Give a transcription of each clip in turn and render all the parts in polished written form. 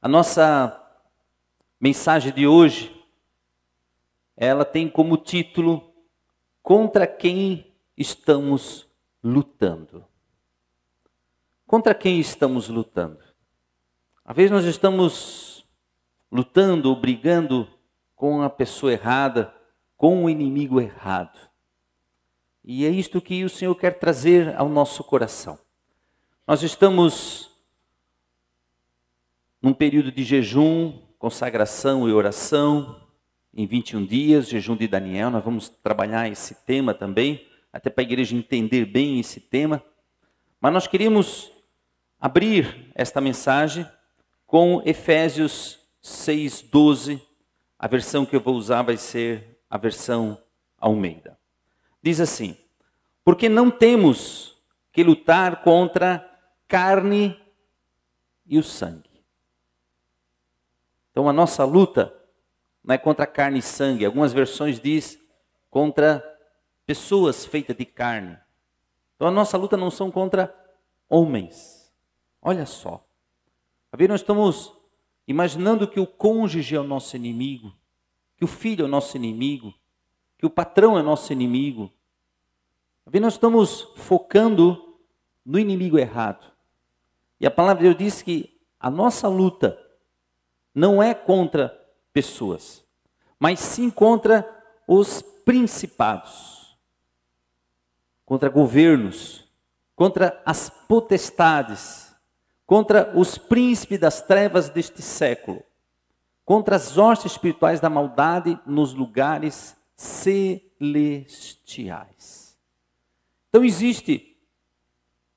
A nossa mensagem de hoje, ela tem como título: Contra quem estamos lutando? Contra quem estamos lutando? Às vezes nós estamos lutando ou brigando com a pessoa errada, com o inimigo errado. E é isto que o Senhor quer trazer ao nosso coração. Nós estamos num período de jejum, consagração e oração, em 21 dias, jejum de Daniel. Nós vamos trabalhar esse tema também, até para a igreja entender bem esse tema. Mas nós queríamos abrir esta mensagem com Efésios 6:12. A versão que eu vou usar vai ser a versão Almeida. Diz assim: porque não temos que lutar contra carne e o sangue. Então a nossa luta não é contra carne e sangue. Algumas versões diz contra pessoas feitas de carne. Então a nossa luta não são contra homens. Olha só. A ver, nós estamos imaginando que o cônjuge é o nosso inimigo, que o filho é o nosso inimigo, que o patrão é o nosso inimigo. A ver, nós estamos focando no inimigo errado. E a palavra de Deus diz que a nossa luta não é contra pessoas, mas sim contra os principados, contra governos, contra as potestades, contra os príncipes das trevas deste século, contra as hostes espirituais da maldade nos lugares celestiais. Então existe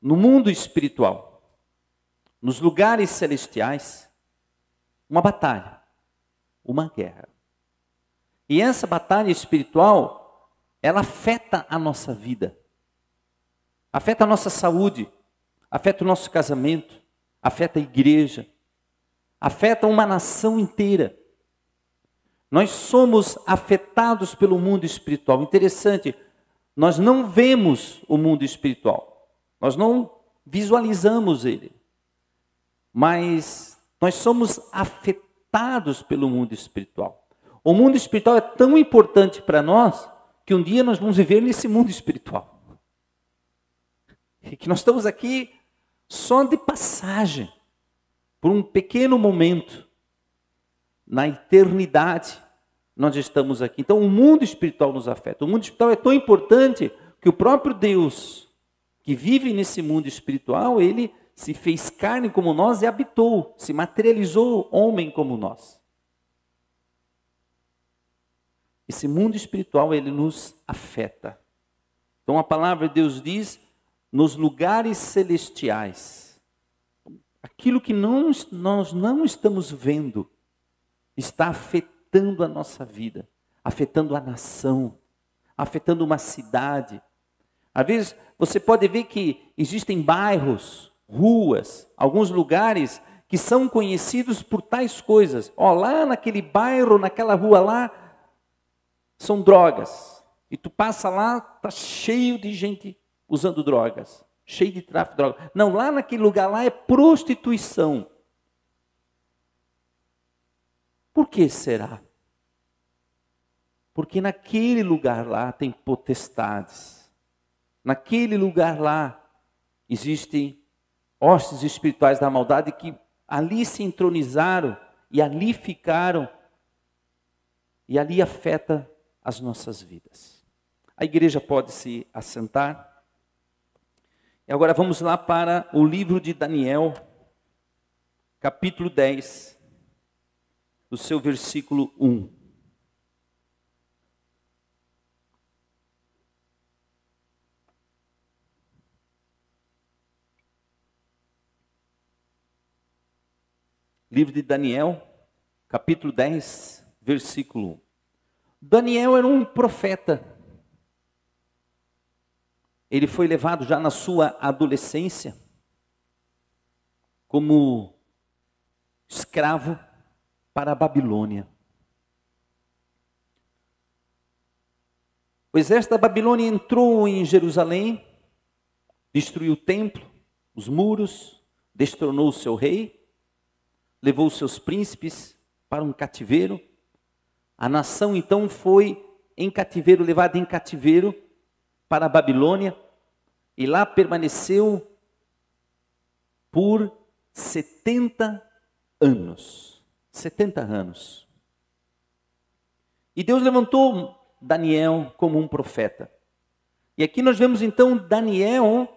no mundo espiritual, nos lugares celestiais, uma batalha, uma guerra. E essa batalha espiritual, ela afeta a nossa vida, afeta a nossa saúde, afeta o nosso casamento, afeta a igreja, afeta uma nação inteira. Nós somos afetados pelo mundo espiritual. Interessante, nós não vemos o mundo espiritual, nós não visualizamos ele, mas nós somos afetados pelo mundo espiritual. O mundo espiritual é tão importante para nós que um dia nós vamos viver nesse mundo espiritual. E que nós estamos aqui só de passagem, por um pequeno momento. Na eternidade nós estamos aqui. Então o mundo espiritual nos afeta. O mundo espiritual é tão importante que o próprio Deus, que vive nesse mundo espiritual, ele se fez carne como nós e habitou, se materializou homem como nós. Esse mundo espiritual, ele nos afeta. Então a palavra de Deus diz, nos lugares celestiais, aquilo que nós não estamos vendo, está afetando a nossa vida, afetando a nação, afetando uma cidade. Às vezes você pode ver que existem bairros, ruas, alguns lugares que são conhecidos por tais coisas. Lá naquele bairro, naquela rua lá, são drogas. E tu passa lá, está cheio de gente usando drogas, cheio de tráfico de drogas. Não, lá naquele lugar lá é prostituição. Por que será? Porque naquele lugar lá tem potestades. Naquele lugar lá existem hostes espirituais da maldade que ali se entronizaram e ali ficaram e ali afeta as nossas vidas. A igreja pode se assentar. E agora vamos lá para o livro de Daniel, capítulo 10, do seu versículo 1. Livro de Daniel, capítulo 10, versículo 1. Daniel era um profeta. Ele foi levado já na sua adolescência como escravo para a Babilônia. O exército da Babilônia entrou em Jerusalém, destruiu o templo, os muros, destronou o seu rei. levou os seus príncipes para um cativeiro. A nação então foi em cativeiro, levada em cativeiro para a Babilônia, e lá permaneceu por 70 anos. 70 anos. E Deus levantou Daniel como um profeta. E aqui nós vemos então Daniel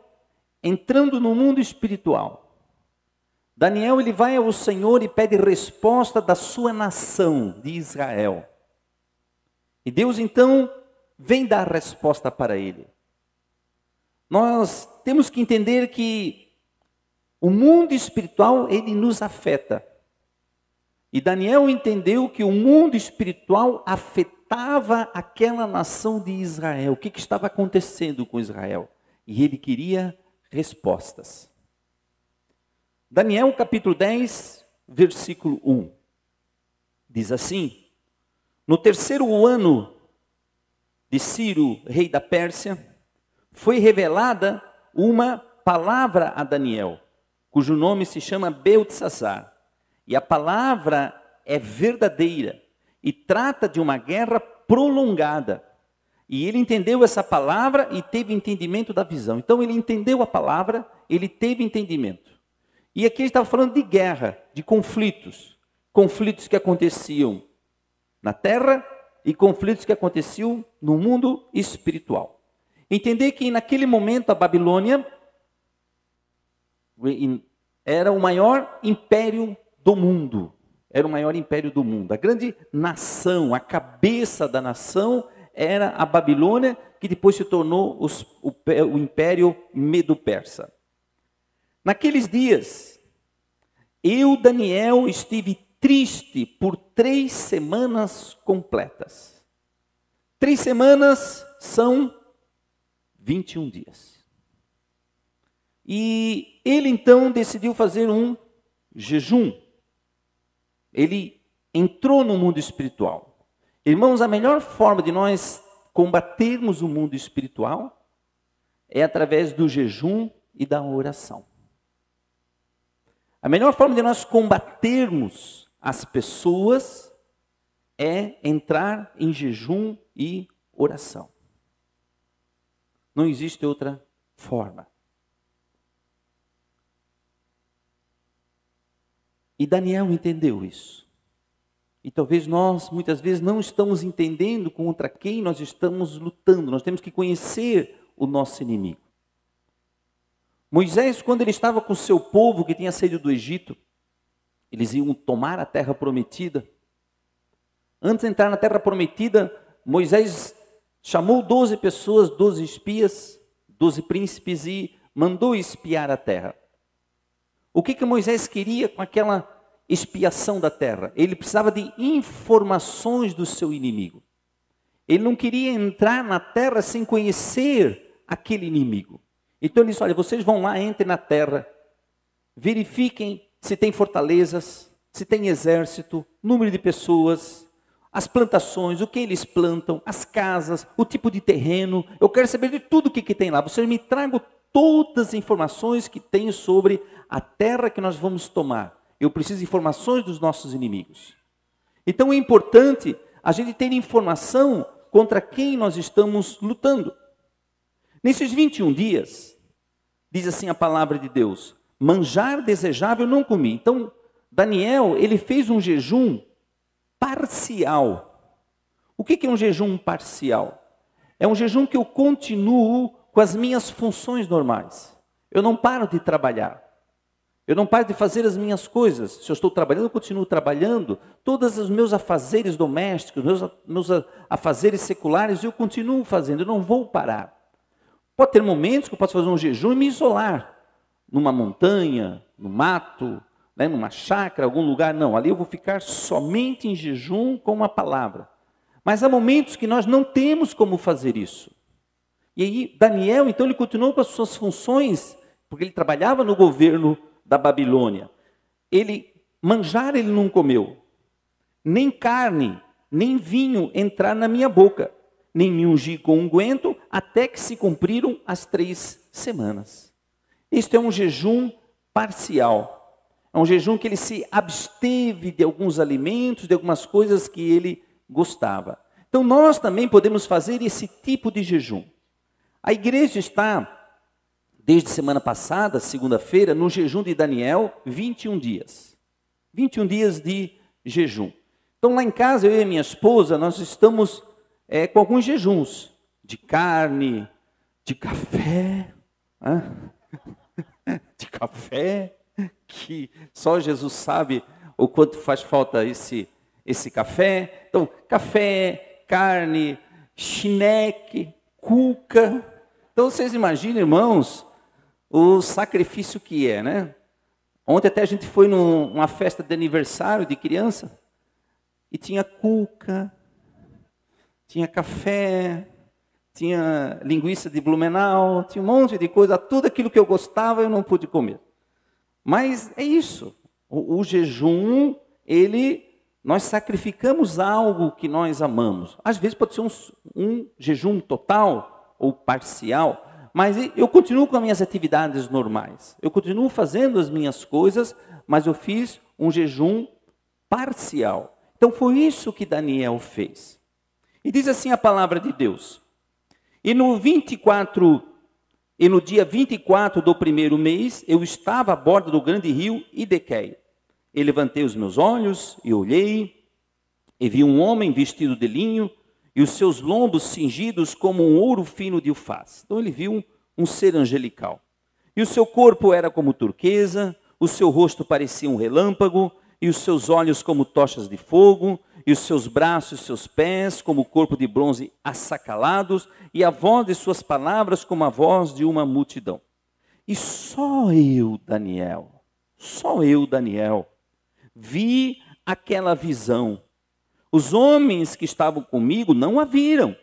entrando no mundo espiritual. Daniel, ele vai ao Senhor e pede resposta da sua nação, de Israel. E Deus então vem dar resposta para ele. Nós temos que entender que o mundo espiritual, ele nos afeta. E Daniel entendeu que o mundo espiritual afetava aquela nação de Israel. O que estava acontecendo com Israel? E ele queria respostas. Daniel capítulo 10, versículo 1. Diz assim: no terceiro ano de Ciro, rei da Pérsia, foi revelada uma palavra a Daniel, cujo nome se chama Beltesazar. E a palavra é verdadeira e trata de uma guerra prolongada. E ele entendeu essa palavra e teve entendimento da visão. Então ele entendeu a palavra, ele teve entendimento. E aqui ele estava falando de guerra, de conflitos. Conflitos que aconteciam na terra e conflitos que aconteciam no mundo espiritual. Entender que naquele momento a Babilônia era o maior império do mundo. Era o maior império do mundo. A grande nação, a cabeça da nação era a Babilônia, que depois se tornou o Império Medo-Persa. Naqueles dias, eu, Daniel, estive triste por 3 semanas completas. 3 semanas são 21 dias. E ele então decidiu fazer um jejum. Ele entrou no mundo espiritual. Irmãos, a melhor forma de nós combatermos o mundo espiritual é através do jejum e da oração. A melhor forma de nós combatermos as pessoas é entrar em jejum e oração. Não existe outra forma. E Daniel entendeu isso. E talvez nós, muitas vezes, não estamos entendendo contra quem nós estamos lutando. Nós temos que conhecer o nosso inimigo. Moisés, quando ele estava com o seu povo que tinha saído do Egito, eles iam tomar a terra prometida. Antes de entrar na terra prometida, Moisés chamou 12 pessoas, 12 espias, 12 príncipes e mandou espiar a terra. O que Moisés queria com aquela expiação da terra? Ele precisava de informações do seu inimigo. Ele não queria entrar na terra sem conhecer aquele inimigo. Então ele disse: olha, vocês vão lá, entrem na terra, verifiquem se tem fortalezas, se tem exército, número de pessoas, as plantações, o que eles plantam, as casas, o tipo de terreno. Eu quero saber de tudo o que tem lá. Vocês me tragam todas as informações que tem sobre a terra que nós vamos tomar. Eu preciso de informações dos nossos inimigos. Então é importante a gente ter informação contra quem nós estamos lutando. Nesses 21 dias, diz assim a palavra de Deus: manjar desejável não comi. Então, Daniel, ele fez um jejum parcial. O que é um jejum parcial? É um jejum que eu continuo com as minhas funções normais. Eu não paro de trabalhar. Eu não paro de fazer as minhas coisas. Se eu estou trabalhando, eu continuo trabalhando. Todos os meus afazeres domésticos, meus afazeres seculares, eu continuo fazendo. Eu não vou parar. Pode ter momentos que eu posso fazer um jejum e me isolar. Numa montanha, no mato, numa chácara, algum lugar. Não, ali eu vou ficar somente em jejum com uma palavra. Mas há momentos que nós não temos como fazer isso. E aí Daniel, então, ele continuou com as suas funções, porque ele trabalhava no governo da Babilônia. Manjar ele não comeu, nem carne, nem vinho entrar na minha boca, nem me ungi com unguento, até que se cumpriram as 3 semanas. Este é um jejum parcial. É um jejum que ele se absteve de alguns alimentos, de algumas coisas que ele gostava. Então nós também podemos fazer esse tipo de jejum. A igreja está, desde semana passada, segunda-feira, no jejum de Daniel, 21 dias. 21 dias de jejum. Então lá em casa, eu e minha esposa, nós estamos com alguns jejuns. De carne, de café, de café, que só Jesus sabe o quanto faz falta esse café. Então, café, carne, chineque, cuca. Então, vocês imaginam, irmãos, o sacrifício que é, né? Ontem até a gente foi numa festa de aniversário de criança e tinha cuca, tinha café, tinha linguiça de Blumenau, tinha um monte de coisa, tudo aquilo que eu gostava eu não pude comer. Mas é isso, o jejum, nós sacrificamos algo que nós amamos. Às vezes pode ser um jejum total ou parcial, mas eu continuo com as minhas atividades normais. Eu continuo fazendo as minhas coisas, mas eu fiz um jejum parcial. Então foi isso que Daniel fez. E diz assim a palavra de Deus. E no dia 24 do primeiro mês, eu estava à borda do grande rio Idequei. E levantei os meus olhos e olhei, e vi um homem vestido de linho, e os seus lombos cingidos como um ouro fino de ufaz. Então ele viu um ser angelical. E o seu corpo era como turquesa, o seu rosto parecia um relâmpago, e os seus olhos como tochas de fogo, e os seus braços e seus pés como o corpo de bronze assacalados, e a voz de suas palavras como a voz de uma multidão. E só eu, Daniel, vi aquela visão. Os homens que estavam comigo não a viram.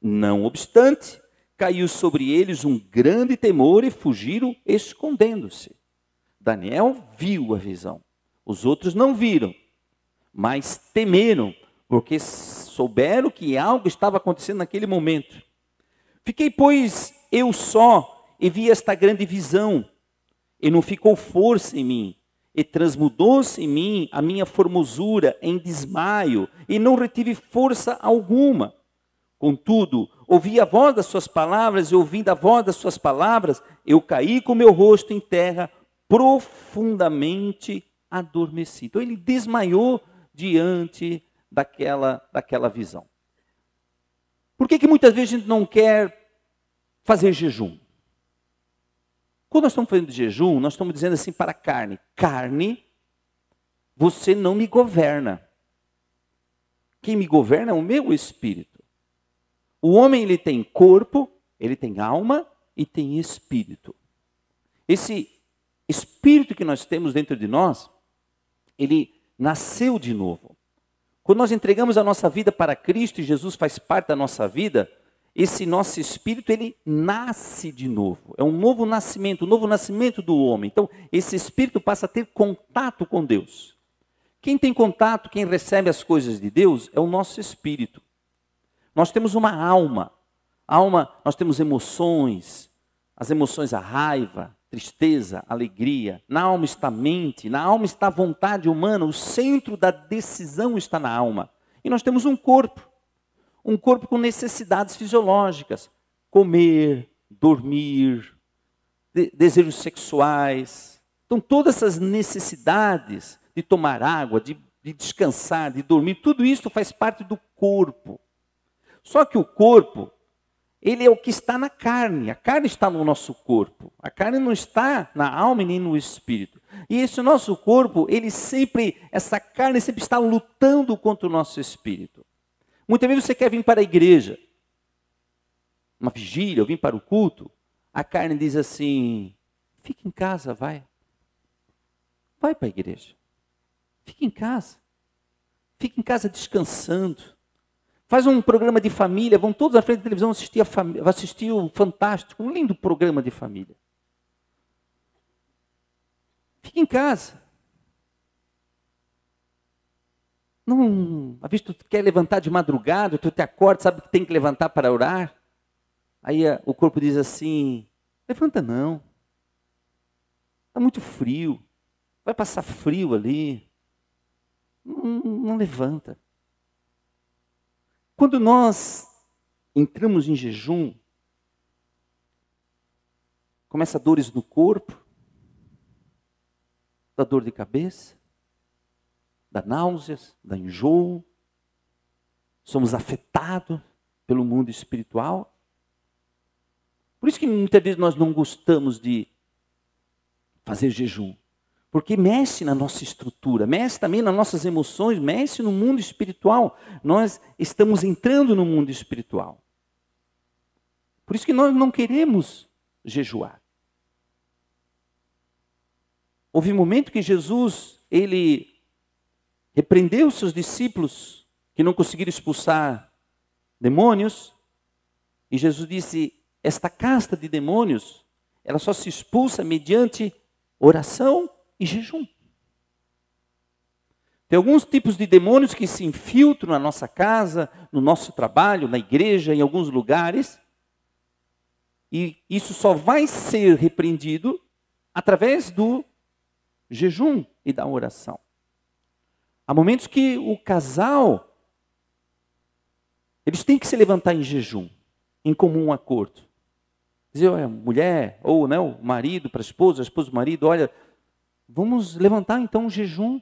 Não obstante, caiu sobre eles um grande temor e fugiram escondendo-se. Daniel viu a visão. Os outros não viram, mas temeram, porque souberam que algo estava acontecendo naquele momento. Fiquei, pois, eu só, e vi esta grande visão, e não ficou força em mim, e transmudou-se em mim a minha formosura em desmaio, e não retive força alguma. Contudo, ouvi a voz das suas palavras, e ouvindo a voz das suas palavras, eu caí com meu rosto em terra, profundamente adormecido. Então ele desmaiou diante daquela visão. Por que muitas vezes a gente não quer fazer jejum? Quando nós estamos fazendo jejum, nós estamos dizendo assim para a carne: carne, você não me governa. Quem me governa é o meu espírito. O homem, ele tem corpo, ele tem alma e tem espírito. Esse espírito que nós temos dentro de nós, ele nasceu de novo. Quando nós entregamos a nossa vida para Cristo e Jesus faz parte da nossa vida, esse nosso espírito, ele nasce de novo. É um novo nascimento do homem. Então, esse espírito passa a ter contato com Deus. Quem tem contato, quem recebe as coisas de Deus, é o nosso espírito. Nós temos uma alma. Nós temos emoções. As emoções, a raiva, tristeza, alegria. Na alma está a mente, na alma está a vontade humana, o centro da decisão está na alma. E nós temos um corpo com necessidades fisiológicas, comer, dormir, desejos sexuais. Então todas essas necessidades de tomar água, de descansar, de dormir, tudo isso faz parte do corpo. Só que o corpo, ele é o que está na carne. A carne está no nosso corpo. A carne não está na alma e nem no espírito. E esse nosso corpo, essa carne sempre está lutando contra o nosso espírito. Muitas vezes você quer vir para a igreja, uma vigília, ou vir para o culto, a carne diz assim: fica em casa, vai. Vai para a igreja. Fica em casa. Fica em casa descansando. Faz um programa de família, vão todos à frente da televisão assistir o Fantástico, um lindo programa de família. Fica em casa. Não, às vezes tu quer levantar de madrugada, tu te acorda, sabe que tem que levantar para orar. Aí o corpo diz assim: levanta não. Está muito frio. vai passar frio ali. Não levanta. Quando nós entramos em jejum, começa dores no corpo, dá dor de cabeça, dá náuseas, dá enjoo, somos afetados pelo mundo espiritual. Por isso que muitas vezes nós não gostamos de fazer jejum, porque mexe na nossa estrutura, mexe também nas nossas emoções, mexe no mundo espiritual. Nós estamos entrando no mundo espiritual. Por isso que nós não queremos jejuar. Houve um momento que Jesus, ele repreendeu os seus discípulos que não conseguiram expulsar demônios. E Jesus disse, esta casta de demônios, ela só se expulsa mediante oração e jejum. Tem alguns tipos de demônios que se infiltram na nossa casa, no nosso trabalho, na igreja, em alguns lugares. E isso só vai ser repreendido através do jejum e da oração. Há momentos que o casal, eles têm que se levantar em jejum, em comum acordo. Dizer, olha, mulher, ou né, o marido para a esposa para o marido, olha, vamos levantar então um jejum.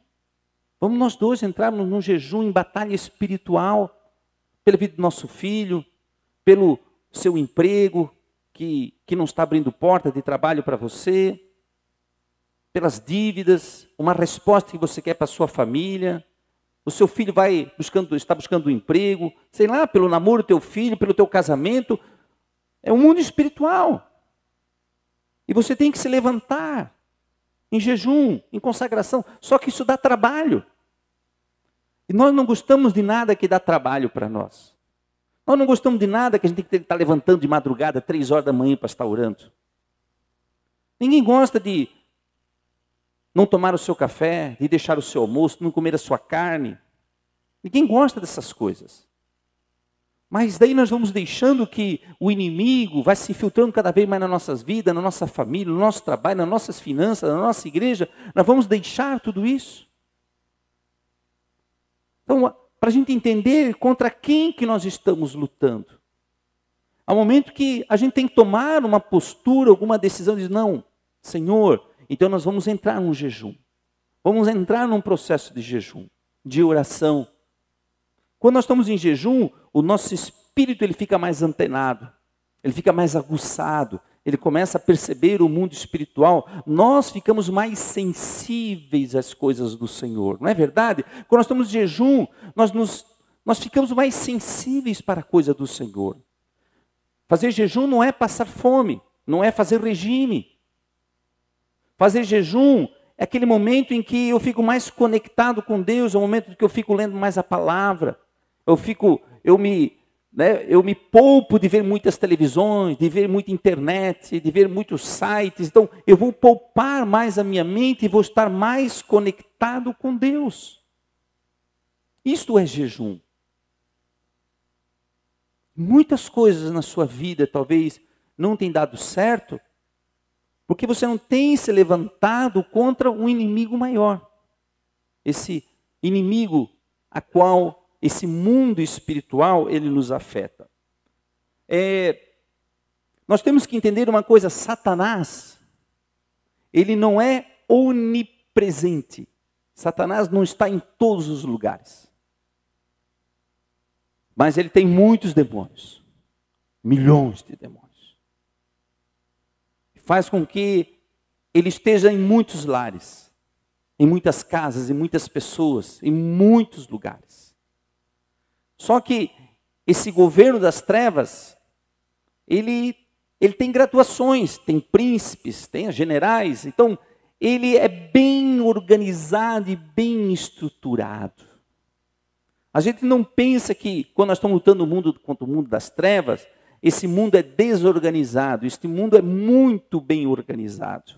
Vamos nós dois entrarmos num jejum em batalha espiritual, pela vida do nosso filho, pelo seu emprego, que não está abrindo porta de trabalho para você, pelas dívidas, uma resposta que você quer para a sua família. O seu filho está buscando um emprego, sei lá, pelo namoro do teu filho, pelo teu casamento. É um mundo espiritual. E você tem que se levantar em jejum, em consagração. Só que isso dá trabalho. E nós não gostamos de nada que dá trabalho para nós. Nós não gostamos de nada que a gente tem que estar levantando de madrugada, 3 horas da manhã para estar orando. Ninguém gosta de não tomar o seu café, de deixar o seu almoço, não comer a sua carne. Ninguém gosta dessas coisas. Mas daí nós vamos deixando que o inimigo vai se infiltrando cada vez mais nas nossas vidas, na nossa família, no nosso trabalho, nas nossas finanças, na nossa igreja. Nós vamos deixar tudo isso. Então, para a gente entender contra quem que nós estamos lutando. Há um momento que a gente tem que tomar uma postura, alguma decisão, de dizer, não, Senhor, então nós vamos entrar num jejum. Vamos entrar num processo de jejum, de oração. Quando nós estamos em jejum, o nosso espírito ele fica mais antenado, ele fica mais aguçado, ele começa a perceber o mundo espiritual. Nós ficamos mais sensíveis às coisas do Senhor, não é verdade? Quando nós estamos em jejum, nós ficamos mais sensíveis para a coisa do Senhor. Fazer jejum não é passar fome, não é fazer regime. Fazer jejum é aquele momento em que eu fico mais conectado com Deus, é o momento em que eu fico lendo mais a palavra. Eu me poupo de ver muitas televisões, de ver muita internet, de ver muitos sites. Então, eu vou poupar mais a minha mente e vou estar mais conectado com Deus. Isto é jejum. Muitas coisas na sua vida talvez não tenham dado certo, porque você não tem se levantado contra um inimigo maior. Esse inimigo a qual esse mundo espiritual ele nos afeta. Nós temos que entender uma coisa, Satanás, ele não é onipresente. Satanás não está em todos os lugares. Mas ele tem muitos demônios. Milhões de demônios. Faz com que ele esteja em muitos lares, em muitas casas, em muitas pessoas, em muitos lugares. Só que esse governo das trevas, ele tem graduações, tem príncipes, tem generais. Então, ele é bem organizado e bem estruturado. A gente não pensa que quando nós estamos lutando contra o mundo das trevas, esse mundo é desorganizado, este mundo é muito bem organizado.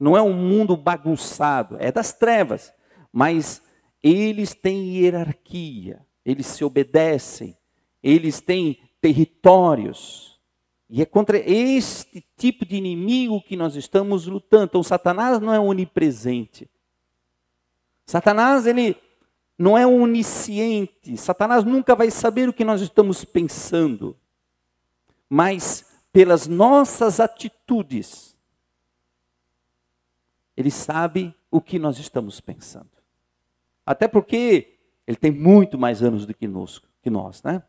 Não é um mundo bagunçado, é das trevas, mas eles têm hierarquia, eles se obedecem, eles têm territórios. E é contra este tipo de inimigo que nós estamos lutando. Então, Satanás não é onipresente. Satanás, ele não é onisciente. Satanás nunca vai saber o que nós estamos pensando. Mas, pelas nossas atitudes, ele sabe o que nós estamos pensando. Até porque ele tem muito mais anos do que nós, né?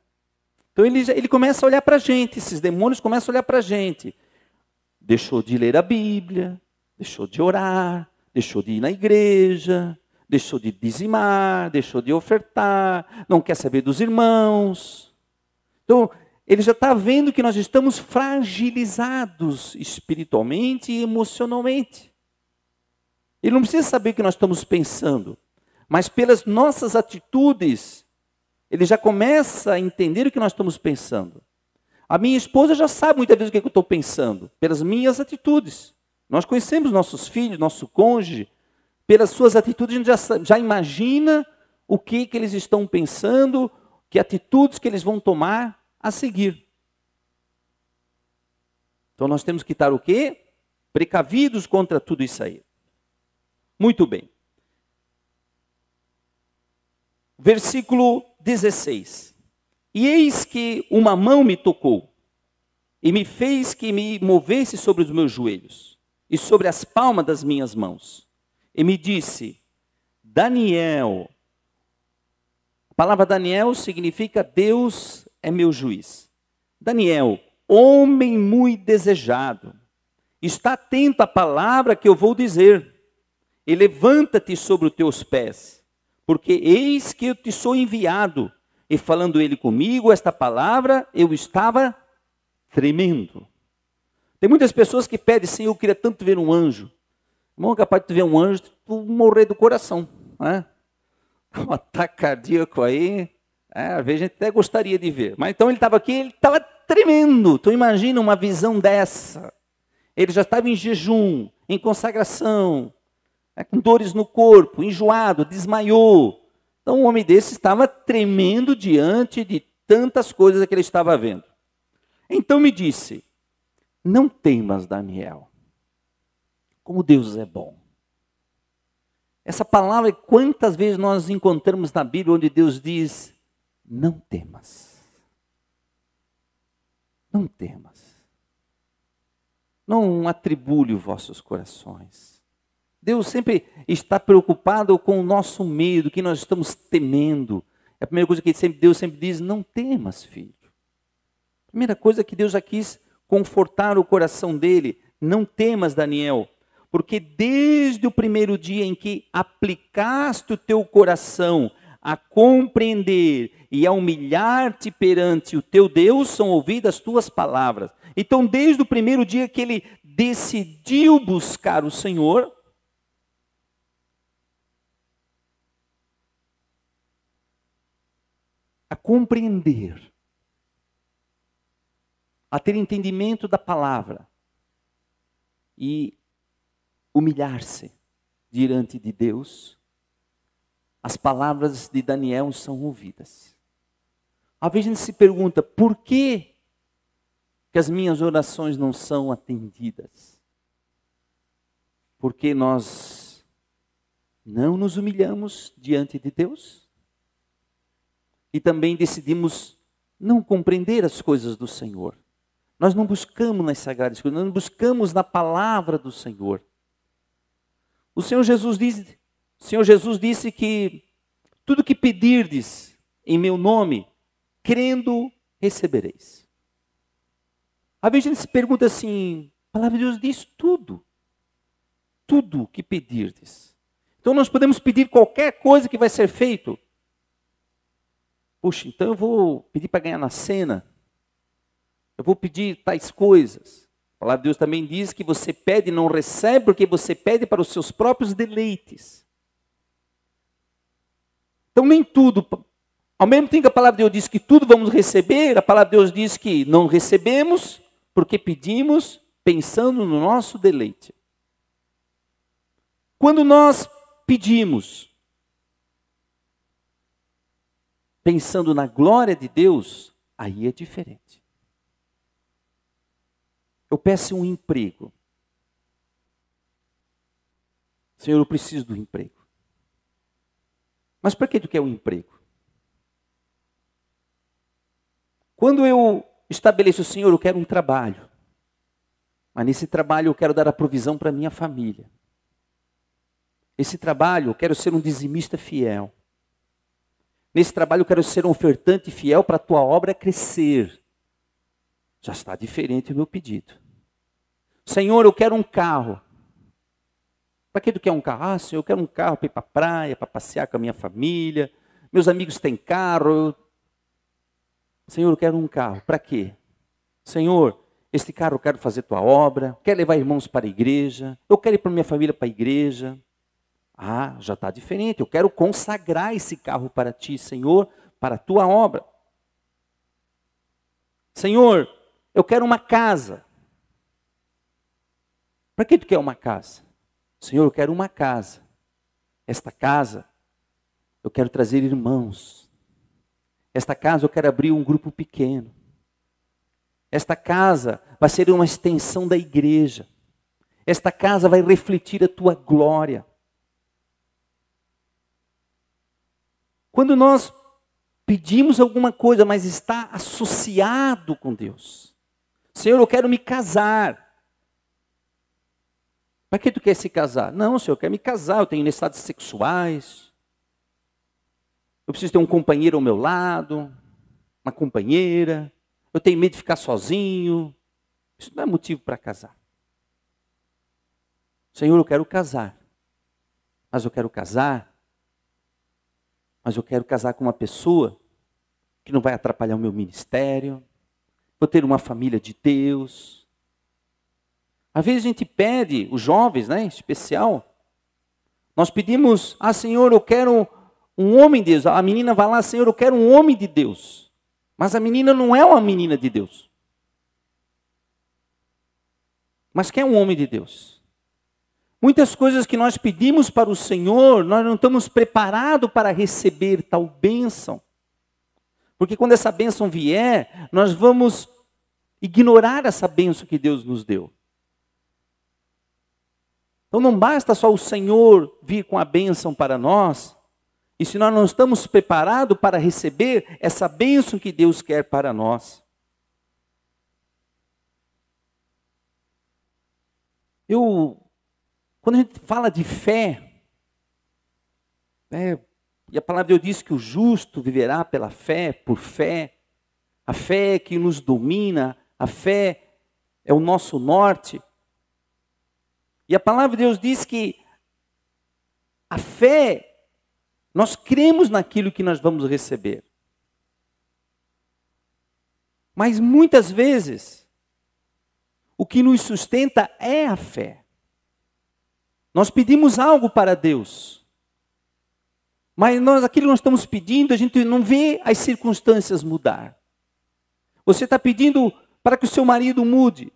Então ele começa a olhar para a gente, esses demônios começam a olhar para a gente. Deixou de ler a Bíblia, deixou de orar, deixou de ir na igreja, deixou de dizimar, deixou de ofertar, não quer saber dos irmãos. Então, ele já está vendo que nós estamos fragilizados espiritualmente e emocionalmente. Ele não precisa saber o que nós estamos pensando, mas pelas nossas atitudes, ele já começa a entender o que nós estamos pensando. A minha esposa já sabe muitas vezes o que eu estou pensando, pelas minhas atitudes. Nós conhecemos nossos filhos, nosso cônjuge, pelas suas atitudes a gente já imagina o que eles estão pensando, que atitudes que eles vão tomar a seguir. Então nós temos que estar o quê? Precavidos contra tudo isso aí. Muito bem. Versículo 16. E eis que uma mão me tocou, e me fez que me movesse sobre os meus joelhos, e sobre as palmas das minhas mãos. E me disse, Daniel. A palavra Daniel significa Deus é meu juiz. Daniel, homem muito desejado, está atento à palavra que eu vou dizer, e levanta-te sobre os teus pés, porque eis que eu te sou enviado. E falando ele comigo, esta palavra, eu estava tremendo. Tem muitas pessoas que pedem, Senhor, eu queria tanto ver um anjo. Irmão, capaz de tu ver um anjo, tu morrer do coração. Né? Um ataque cardíaco aí, às vezes a gente até gostaria de ver. Mas então ele estava aqui, ele estava tremendo. Tu imagina uma visão dessa. Ele já estava em jejum, em consagração, com dores no corpo, enjoado, desmaiou. Então um homem desse estava tremendo diante de tantas coisas que ele estava vendo. Então me disse, não temas, Daniel, como Deus é bom. Essa palavra, quantas vezes nós encontramos na Bíblia onde Deus diz, não temas. Não temas. Não atribule os vossos corações. Deus sempre está preocupado com o nosso medo, que nós estamos temendo. É a primeira coisa que Deus sempre diz, não temas, filho. A primeira coisa que Deus já quis confortar o coração dele, não temas, Daniel, porque desde o primeiro dia em que aplicaste o teu coração a compreender e a humilhar-te perante o teu Deus, são ouvidas as tuas palavras. Então, desde o primeiro dia que ele decidiu buscar o Senhor, a compreender, a ter entendimento da palavra e humilhar-se diante de Deus, as palavras de Daniel são ouvidas. Às vezes a gente se pergunta, por que as minhas orações não são atendidas? Porque nós não nos humilhamos diante de Deus? E também decidimos não compreender as coisas do Senhor. Nós não buscamos nas Sagradas Escrituras, nós não buscamos na palavra do Senhor. O Senhor Jesus disse que tudo que pedirdes em meu nome, crendo, recebereis. Às vezes a gente se pergunta assim, a palavra de Deus diz tudo. Tudo que pedirdes. Então nós podemos pedir qualquer coisa que vai ser feito. Puxa, então eu vou pedir para ganhar na cena. Eu vou pedir tais coisas. A palavra de Deus também diz que você pede e não recebe, porque você pede para os seus próprios deleites. Então nem tudo, ao mesmo tempo que a palavra de Deus diz que tudo vamos receber, a palavra de Deus diz que não recebemos, porque pedimos pensando no nosso deleite. Quando nós pedimos, pensando na glória de Deus, aí é diferente. Eu peço um emprego. Senhor, eu preciso do emprego. Mas para que tu quer um emprego? Quando eu estabeleço, Senhor, eu quero um trabalho. Mas nesse trabalho eu quero dar a provisão para minha família. Esse trabalho eu quero ser um dizimista fiel. Nesse trabalho eu quero ser um ofertante fiel para a tua obra crescer. Já está diferente o meu pedido. Senhor, eu quero um carro. Para que tu quer um carro? Ah, Senhor, eu quero um carro para ir para a praia, para passear com a minha família. Meus amigos têm carro. Senhor, eu quero um carro. Para quê? Senhor, este carro eu quero fazer tua obra. Quero levar irmãos para a igreja. Eu quero ir para minha família para a igreja. Ah, já está diferente. Eu quero consagrar esse carro para ti, Senhor, para a tua obra. Senhor, eu quero uma casa. Para que tu quer uma casa? Senhor, eu quero uma casa. Esta casa, eu quero trazer irmãos. Esta casa, eu quero abrir um grupo pequeno. Esta casa vai ser uma extensão da igreja. Esta casa vai refletir a tua glória. Quando nós pedimos alguma coisa, mas está associado com Deus. Senhor, eu quero me casar. Para que tu quer se casar? Não, Senhor, eu quero me casar, eu tenho necessidades sexuais. Eu preciso ter um companheiro ao meu lado, uma companheira. Eu tenho medo de ficar sozinho. Isso não é motivo para casar. Senhor, eu quero casar. Mas eu quero casar com uma pessoa que não vai atrapalhar o meu ministério. Vou ter uma família de Deus. Às vezes a gente pede, os jovens, né, em especial, nós pedimos, Senhor, eu quero um homem de Deus. A menina vai lá, Senhor, eu quero um homem de Deus. Mas a menina não é uma menina de Deus. Mas quer um homem de Deus. Muitas coisas que nós pedimos para o Senhor, nós não estamos preparados para receber tal bênção. Porque quando essa bênção vier, nós vamos ignorar essa bênção que Deus nos deu. Então não basta só o Senhor vir com a bênção para nós, e se nós não estamos preparados para receber essa bênção que Deus quer para nós. Quando a gente fala de fé, e a palavra de Deus diz que o justo viverá pela fé, por fé, a fé é que nos domina, a fé é o nosso norte. E a palavra de Deus diz que a fé, nós cremos naquilo que nós vamos receber. Mas muitas vezes, o que nos sustenta é a fé. Nós pedimos algo para Deus. Mas aquilo que nós estamos pedindo, a gente não vê as circunstâncias mudar. Você está pedindo para que o seu marido mude.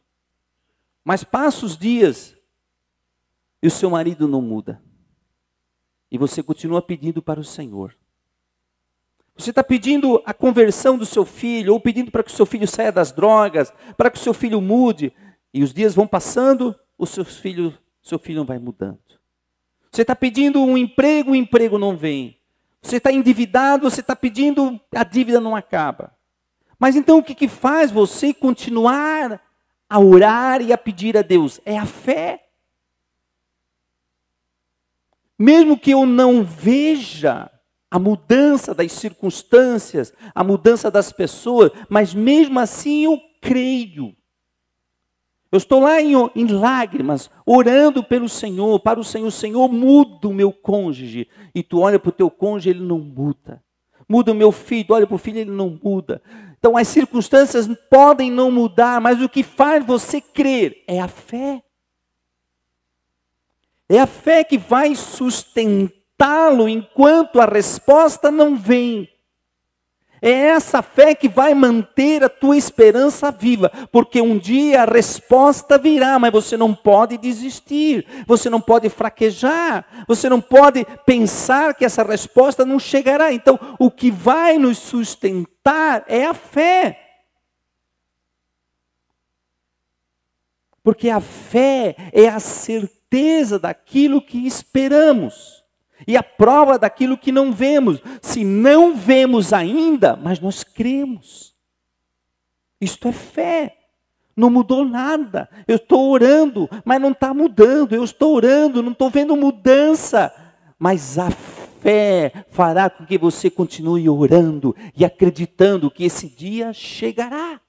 Mas passa os dias e o seu marido não muda. E você continua pedindo para o Senhor. Você está pedindo a conversão do seu filho, ou pedindo para que o seu filho saia das drogas, para que o seu filho mude. E os dias vão passando, o seu filho não vai mudando. Você está pedindo um emprego, o emprego não vem. Você está endividado, você está pedindo, a dívida não acaba. Mas então o que faz você continuar a orar e a pedir a Deus? É a fé. Mesmo que eu não veja a mudança das circunstâncias, a mudança das pessoas, mas mesmo assim eu creio. Eu estou lá em lágrimas, orando pelo Senhor, para o Senhor. Senhor, muda o meu cônjuge. E tu olha para o teu cônjuge, ele não muda. Muda o meu filho, olha para o filho, ele não muda. Então as circunstâncias podem não mudar, mas o que faz você crer é a fé. É a fé que vai sustentá-lo enquanto a resposta não vem. É essa fé que vai manter a tua esperança viva, porque um dia a resposta virá, mas você não pode desistir, você não pode fraquejar, você não pode pensar que essa resposta não chegará. Então, o que vai nos sustentar é a fé. Porque a fé é a certeza daquilo que esperamos. E a prova daquilo que não vemos. Se não vemos ainda, mas nós cremos. Isto é fé. Não mudou nada. Eu estou orando, mas não está mudando. Eu estou orando, não estou vendo mudança. Mas a fé fará com que você continue orando e acreditando que esse dia chegará.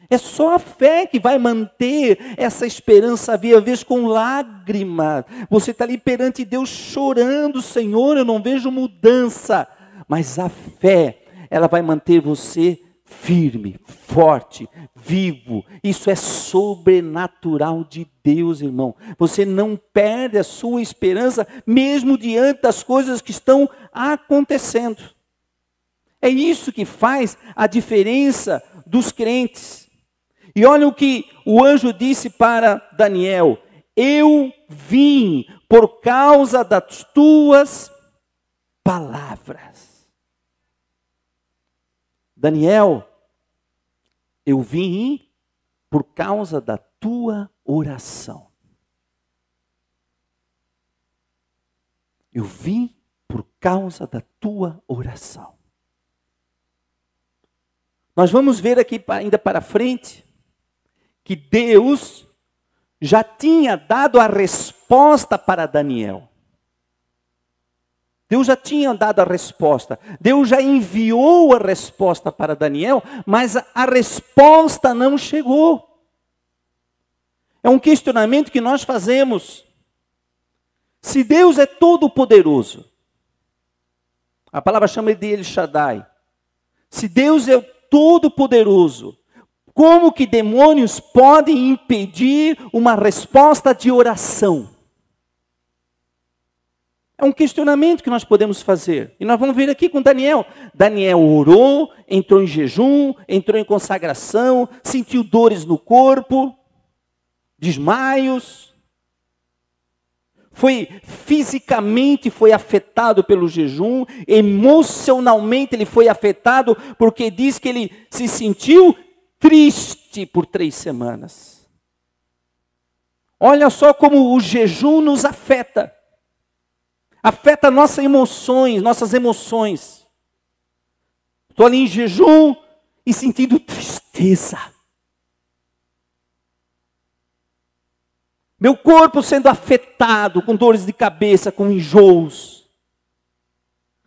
É só a fé que vai manter essa esperança viva, às vezes com lágrimas. Você está ali perante Deus chorando, Senhor, eu não vejo mudança. Mas a fé, ela vai manter você firme, forte, vivo. Isso é sobrenatural de Deus, irmão. Você não perde a sua esperança, mesmo diante das coisas que estão acontecendo. É isso que faz a diferença dos crentes. E olha o que o anjo disse para Daniel: eu vim por causa das tuas palavras. Daniel, eu vim por causa da tua oração. Eu vim por causa da tua oração. Nós vamos ver aqui ainda para frente que Deus já tinha dado a resposta para Daniel. Deus já tinha dado a resposta. Deus já enviou a resposta para Daniel, mas a resposta não chegou. É um questionamento que nós fazemos. Se Deus é todo poderoso, a palavra chama de El Shaddai. Se Deus é todo poderoso, como que demônios podem impedir uma resposta de oração? É um questionamento que nós podemos fazer. E nós vamos ver aqui com Daniel. Daniel orou, entrou em jejum, entrou em consagração, sentiu dores no corpo, desmaios. Fisicamente foi afetado pelo jejum, emocionalmente ele foi afetado, porque diz que ele se sentiu triste por 3 semanas. Olha só como o jejum nos afeta. Afeta nossas emoções. Estou ali em jejum e sentindo tristeza. Meu corpo sendo afetado com dores de cabeça, com enjoos.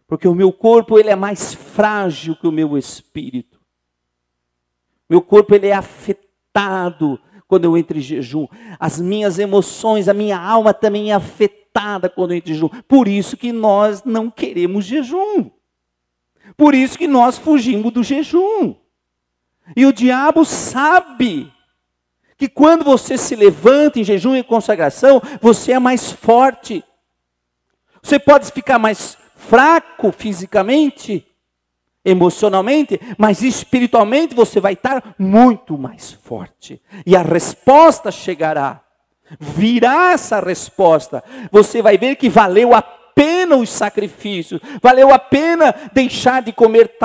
Porque o meu corpo ele é mais frágil que o meu espírito. Meu corpo ele é afetado quando eu entro em jejum. As minhas emoções, a minha alma também é afetada quando eu entro em jejum. Por isso que nós não queremos jejum. Por isso que nós fugimos do jejum. E o diabo sabe que quando você se levanta em jejum e consagração, você é mais forte. Você pode ficar mais fraco fisicamente, emocionalmente, mas espiritualmente você vai estar muito mais forte. E a resposta chegará. Virá essa resposta. Você vai ver que valeu a pena os sacrifícios. Valeu a pena deixar de comer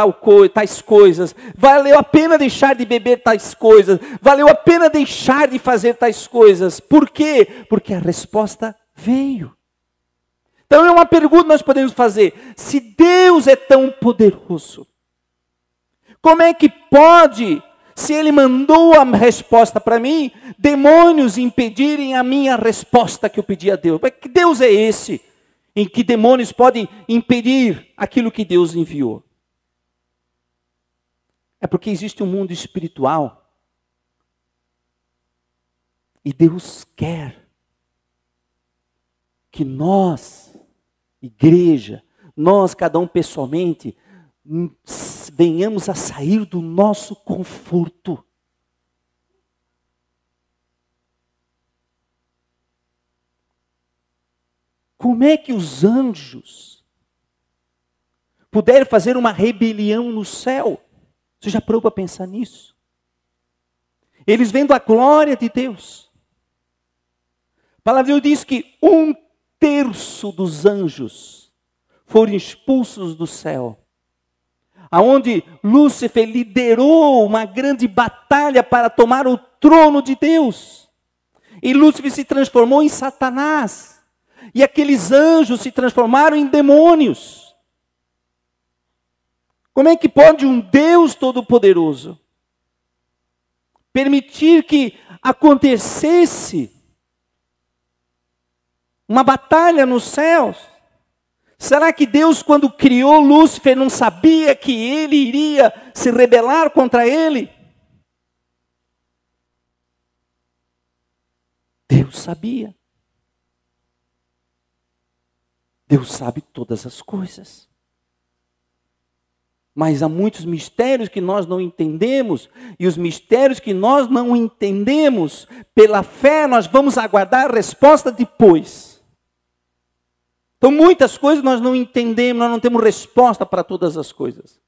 tais coisas. Valeu a pena deixar de beber tais coisas. Valeu a pena deixar de fazer tais coisas. Por quê? Porque a resposta veio. Então é uma pergunta que nós podemos fazer. Se Deus é tão poderoso, como é que pode, se Ele mandou a resposta para mim, demônios impedirem a minha resposta que eu pedi a Deus? Que Deus é esse em que demônios podem impedir aquilo que Deus enviou? É porque existe um mundo espiritual e Deus quer que nós, igreja, nós, cada um pessoalmente, venhamos a sair do nosso conforto. Como é que os anjos puderam fazer uma rebelião no céu? Você já parou para pensar nisso? Eles vendo a glória de Deus. A palavra de Deus diz que 1/3 dos anjos foram expulsos do céu. Aonde Lúcifer liderou uma grande batalha para tomar o trono de Deus. E Lúcifer se transformou em Satanás. E aqueles anjos se transformaram em demônios. Como é que pode um Deus Todo-Poderoso permitir que acontecesse uma batalha nos céus? Será que Deus, quando criou Lúcifer, não sabia que ele iria se rebelar contra ele? Deus sabia. Deus sabe todas as coisas. Mas há muitos mistérios que nós não entendemos, e os mistérios que nós não entendemos, pela fé nós vamos aguardar a resposta depois. Então muitas coisas nós não entendemos, nós não temos resposta para todas as coisas.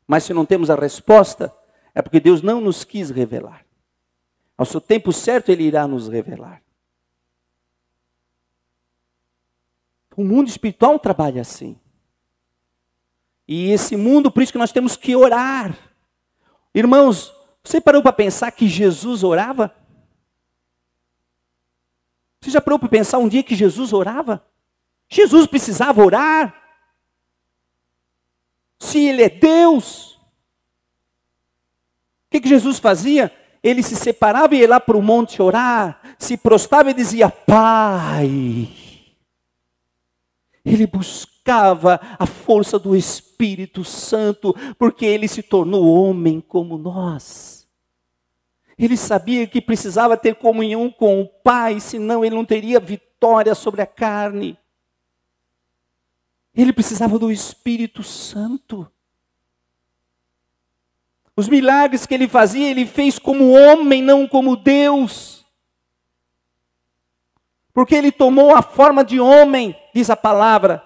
Mas se não temos a resposta, é porque Deus não nos quis revelar. Ao seu tempo certo Ele irá nos revelar. O mundo espiritual trabalha assim. E esse mundo, por isso que nós temos que orar. Irmãos, você parou para pensar que Jesus orava? Você já parou para pensar um dia que Jesus orava? Jesus precisava orar? Se Ele é Deus. O que Jesus fazia? Ele se separava e ia lá para o monte orar. Se prostrava e dizia, Pai. Ele buscava a força do Espírito Santo, porque ele se tornou homem como nós. Ele sabia que precisava ter comunhão com o Pai, senão ele não teria vitória sobre a carne. Ele precisava do Espírito Santo. Os milagres que ele fazia, ele fez como homem, não como Deus. Porque ele tomou a forma de homem, diz a palavra.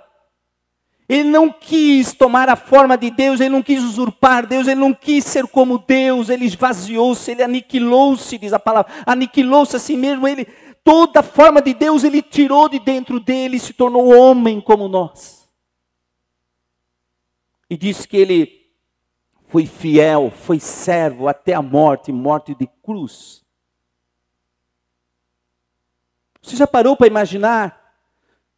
Ele não quis tomar a forma de Deus, ele não quis usurpar Deus, ele não quis ser como Deus, ele esvaziou-se, ele aniquilou-se, diz a palavra. Aniquilou-se a si mesmo, toda a forma de Deus ele tirou de dentro dele e se tornou homem como nós. E diz que ele foi fiel, foi servo até a morte, morte de cruz. Você já parou para imaginar?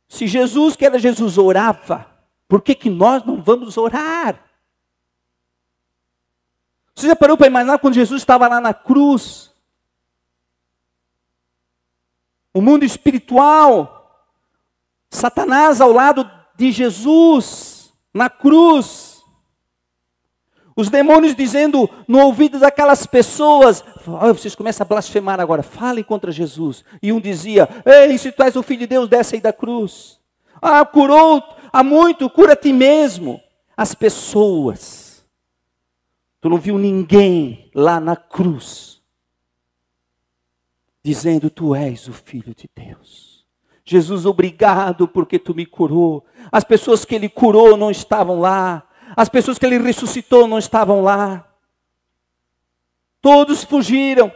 Se Jesus, que era Jesus, orava, por que nós não vamos orar? Você já parou para imaginar quando Jesus estava lá na cruz? O mundo espiritual, Satanás ao lado de Jesus, na cruz. Os demônios dizendo no ouvido daquelas pessoas, vocês começam a blasfemar agora, falem contra Jesus. E um dizia, ei, se tu és o Filho de Deus, desce aí da cruz. Curou há muito, cura a ti mesmo. As pessoas, tu não viu ninguém lá na cruz, dizendo, tu és o Filho de Deus. Jesus, obrigado porque tu me curou. As pessoas que ele curou não estavam lá. As pessoas que ele ressuscitou não estavam lá. Todos fugiram.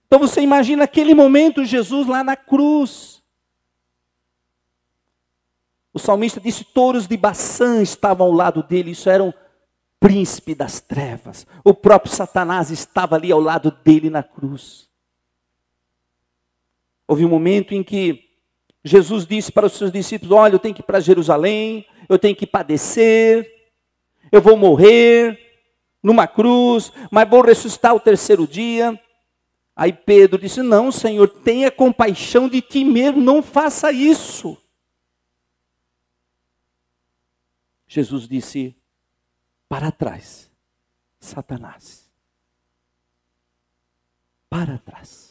Então você imagina aquele momento, Jesus lá na cruz. O salmista disse, touros de Baçã estavam ao lado dele. Isso era um príncipe das trevas. O próprio Satanás estava ali ao lado dele na cruz. Houve um momento em que Jesus disse para os seus discípulos, olha, eu tenho que ir para Jerusalém, eu tenho que padecer, eu vou morrer numa cruz, mas vou ressuscitar o terceiro dia. Aí Pedro disse, não, Senhor, tenha compaixão de ti mesmo, não faça isso. Jesus disse, para trás, Satanás. Para trás.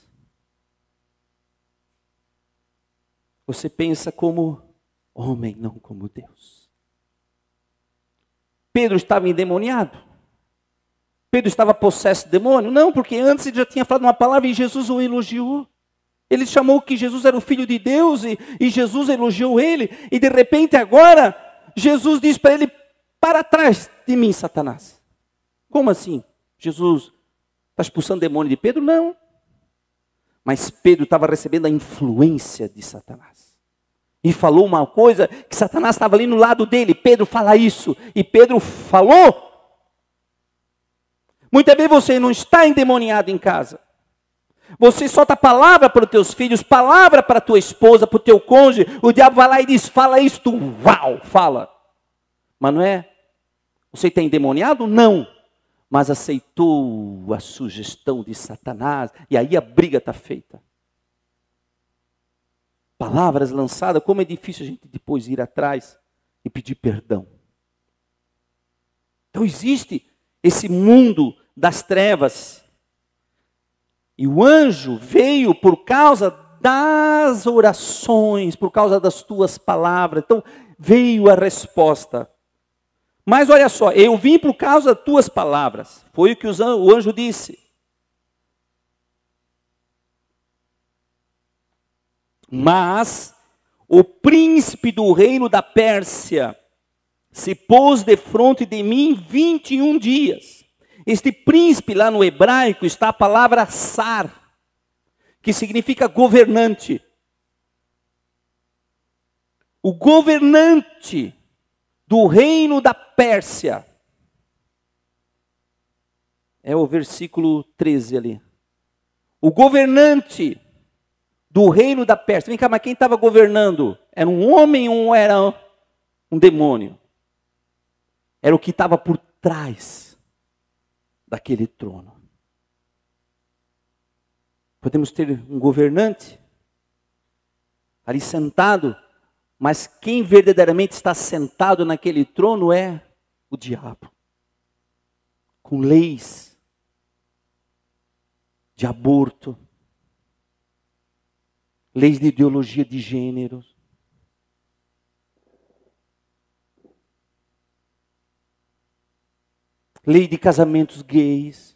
Você pensa como homem, não como Deus. Pedro estava endemoniado? Pedro estava possesso de demônio? Não, porque antes ele já tinha falado uma palavra e Jesus o elogiou. Ele chamou que Jesus era o Filho de Deus e Jesus elogiou ele. E de repente agora, Jesus diz para ele, para trás de mim, Satanás. Como assim? Jesus está expulsando demônio de Pedro? Não. Mas Pedro estava recebendo a influência de Satanás. E falou uma coisa que Satanás estava ali no lado dele. Pedro, fala isso. E Pedro falou. Muitas vezes você não está endemoniado em casa. Você solta palavra para os teus filhos, palavra para a tua esposa, para o teu cônjuge. O diabo vai lá e diz, fala isso, tu, uau, fala. Mas não é? Você está endemoniado? Não. Mas aceitou a sugestão de Satanás. E aí a briga está feita. Palavras lançadas, como é difícil a gente depois ir atrás e pedir perdão. Então existe esse mundo das trevas. E o anjo veio por causa das orações, por causa das tuas palavras. Então veio a resposta. Mas olha só, eu vim por causa das tuas palavras. Foi o que o anjo disse. Mas o príncipe do reino da Pérsia se pôs defronte de mim 21 dias. Este príncipe lá no hebraico está a palavra sar, que significa governante. O governante do reino da Pérsia. É o versículo 13 ali. O governante do reino da Pérsia. Vem cá, mas quem estava governando? Era um homem ou era um demônio? Era o que estava por trás daquele trono. Podemos ter um governante ali sentado, mas quem verdadeiramente está sentado naquele trono é o diabo. Com leis de aborto, leis de ideologia de gênero, lei de casamentos gays,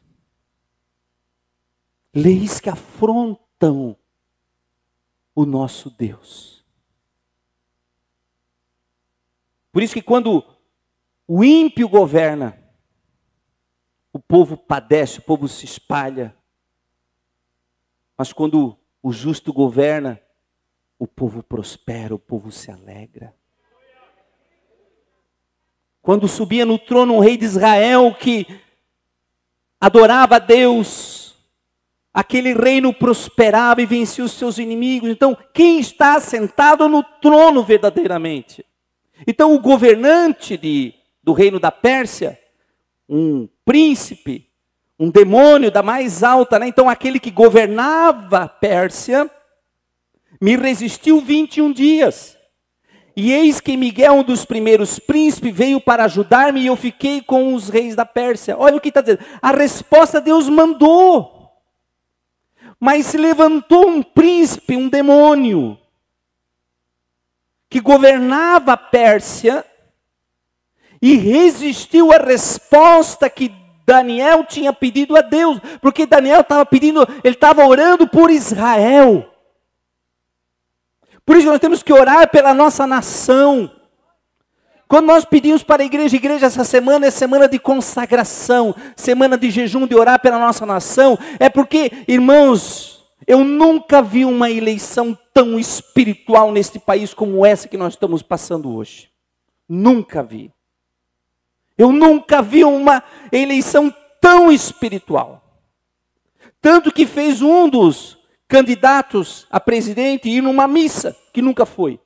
leis que afrontam o nosso Deus. Por isso que quando o ímpio governa, o povo padece, o povo se espalha. Mas quando o justo governa, o povo prospera, o povo se alegra. Quando subia no trono um rei de Israel que adorava a Deus, aquele reino prosperava e vencia os seus inimigos. Então, quem está sentado no trono verdadeiramente? Então, o governante do reino da Pérsia, um príncipe, um demônio da mais alta, né? Então aquele que governava a Pérsia, me resistiu 21 dias. E eis que Miguel, um dos primeiros príncipes, veio para ajudar-me e eu fiquei com os reis da Pérsia. Olha o que está dizendo. A resposta Deus mandou. Mas se levantou um príncipe, um demônio, que governava a Pérsia, e resistiu à resposta que Daniel tinha pedido a Deus, porque Daniel estava pedindo, ele estava orando por Israel. Por isso nós temos que orar pela nossa nação. Quando nós pedimos para a igreja essa semana é semana de consagração, semana de jejum, de orar pela nossa nação, é porque, irmãos, eu nunca vi uma eleição tão espiritual neste país como essa que nós estamos passando hoje. Nunca vi. Eu nunca vi uma eleição tão espiritual. Tanto que fez um dos candidatos a presidente ir numa missa, que nunca foi.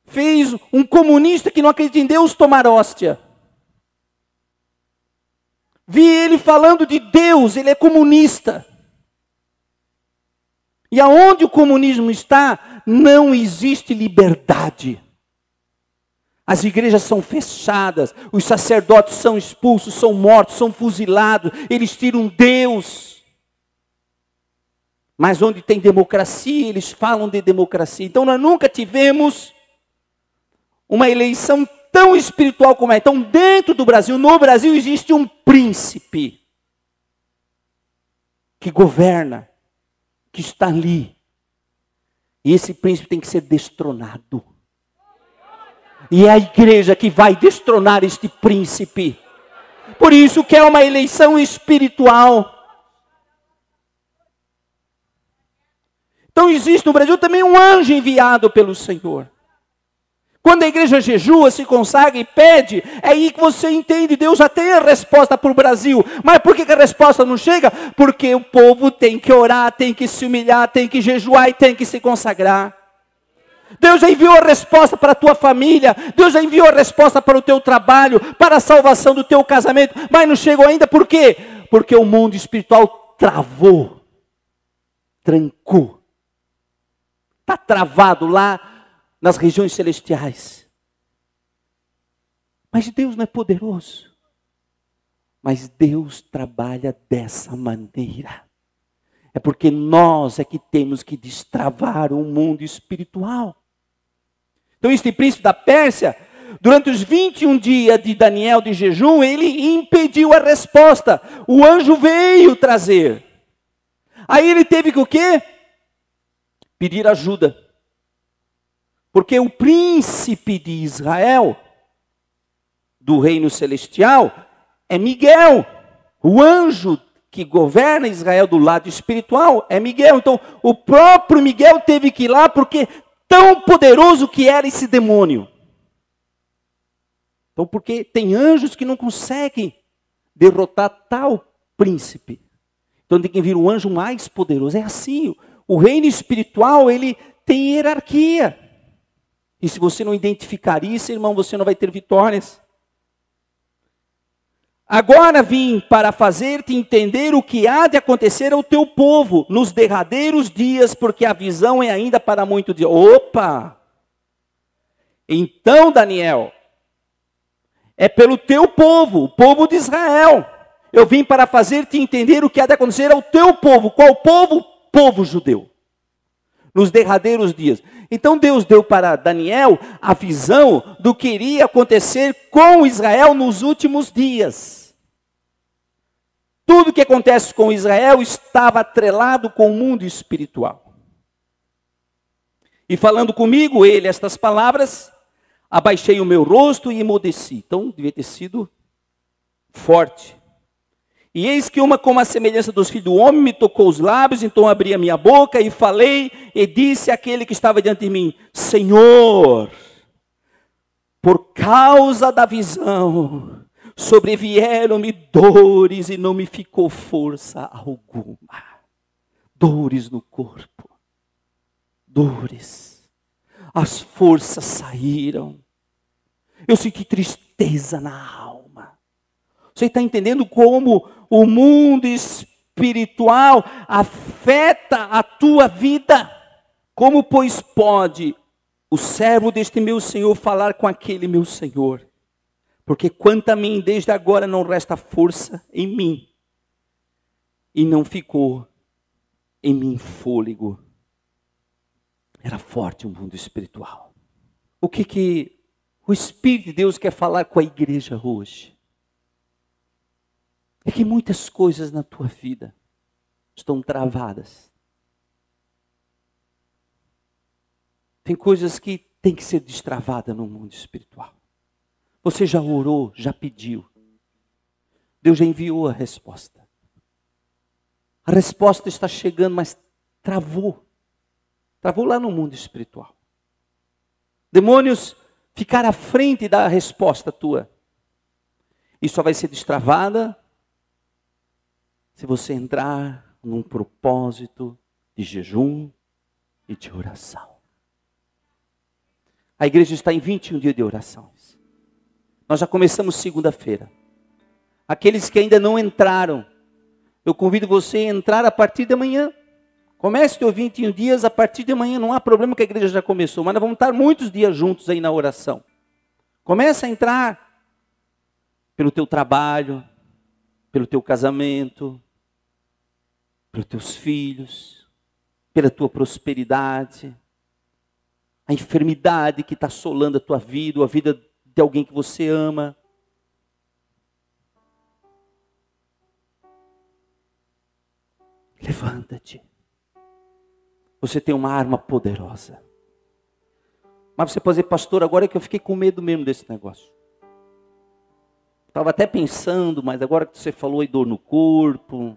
Fez um comunista que não acredita em Deus tomar hóstia. Vi ele falando de Deus, ele é comunista. E aonde o comunismo está, não existe liberdade. As igrejas são fechadas, os sacerdotes são expulsos, são mortos, são fuzilados, eles tiram Deus. Mas onde tem democracia, eles falam de democracia. Então nós nunca tivemos uma eleição tão espiritual como é. Então dentro do Brasil, no Brasil existe um príncipe que governa, que está ali. E esse príncipe tem que ser destronado. E é a igreja que vai destronar este príncipe. Por isso que é uma eleição espiritual. Então existe no Brasil também um anjo enviado pelo Senhor. Quando a igreja jejua, se consagra e pede, é aí que você entende, Deus já tem a resposta para o Brasil. Mas por que a resposta não chega? Porque o povo tem que orar, tem que se humilhar, tem que jejuar e tem que se consagrar. Deus já enviou a resposta para a tua família, Deus já enviou a resposta para o teu trabalho, para a salvação do teu casamento, mas não chegou ainda, por quê? Porque o mundo espiritual travou, trancou, está travado lá nas regiões celestiais. Mas Deus não é poderoso, mas Deus trabalha dessa maneira. É porque nós é que temos que destravar o mundo espiritual. Então este príncipe da Pérsia, durante os 21 dias de Daniel de jejum, ele impediu a resposta. O anjo veio trazer. Aí ele teve que o quê? Pedir ajuda. Porque o príncipe de Israel, do reino celestial, é Miguel, o anjo que governa Israel do lado espiritual é Miguel. Então, o próprio Miguel teve que ir lá, porque tão poderoso que era esse demônio. Então, porque tem anjos que não conseguem derrotar tal príncipe. Então, tem que vir um anjo mais poderoso. É assim, o reino espiritual, ele tem hierarquia. E se você não identificar isso, irmão, você não vai ter vitórias. Agora vim para fazer-te entender o que há de acontecer ao teu povo nos derradeiros dias, porque a visão é ainda para muito dia. Opa! Então, Daniel, é pelo teu povo, o povo de Israel. Eu vim para fazer-te entender o que há de acontecer ao teu povo. Qual povo? Povo judeu. Nos derradeiros dias. Então Deus deu para Daniel a visão do que iria acontecer com Israel nos últimos dias. Tudo que acontece com Israel estava atrelado com o mundo espiritual. E falando comigo, ele, estas palavras, abaixei o meu rosto e emudeci. Então, devia ter sido forte. E eis que uma como a semelhança dos filhos do homem me tocou os lábios, então abri a minha boca e falei, e disse àquele que estava diante de mim, Senhor, por causa da visão, sobrevieram-me dores e não me ficou força alguma. Dores no corpo, dores, as forças saíram, eu senti tristeza na alma. Você está entendendo como o mundo espiritual afeta a tua vida? Como, pois, pode o servo deste meu Senhor falar com aquele meu Senhor? Porque quanto a mim, desde agora não resta força em mim, e não ficou em mim fôlego. Era forte o mundo espiritual. O que o Espírito de Deus quer falar com a igreja hoje? É que muitas coisas na tua vida estão travadas. Tem coisas que tem que ser destravadas no mundo espiritual. Você já orou, já pediu. Deus já enviou a resposta. A resposta está chegando, mas travou. Travou lá no mundo espiritual. Demônios ficaram à frente da resposta tua. E só vai ser destravada se você entrar num propósito de jejum e de oração. A igreja está em 21 dias de orações. Nós já começamos segunda-feira. Aqueles que ainda não entraram, eu convido você a entrar a partir de amanhã. Comece os teus 21 dias a partir de amanhã. Não há problema que a igreja já começou, mas nós vamos estar muitos dias juntos aí na oração. Comece a entrar pelo teu trabalho, pelo teu casamento, pelos teus filhos, pela tua prosperidade, a enfermidade que está assolando a tua vida, ou a vida de alguém que você ama. Levanta-te. Você tem uma arma poderosa. Mas você pode dizer, pastor, agora é que eu fiquei com medo mesmo desse negócio. Estava até pensando, mas agora que você falou aí, dor no corpo,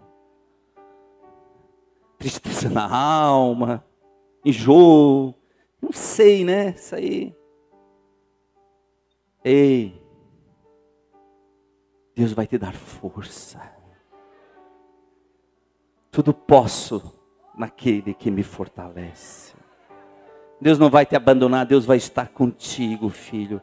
tristeza na alma, enjoo, não sei, né? Isso aí. Ei, Deus vai te dar força. Tudo posso naquele que me fortalece. Deus não vai te abandonar, Deus vai estar contigo, filho.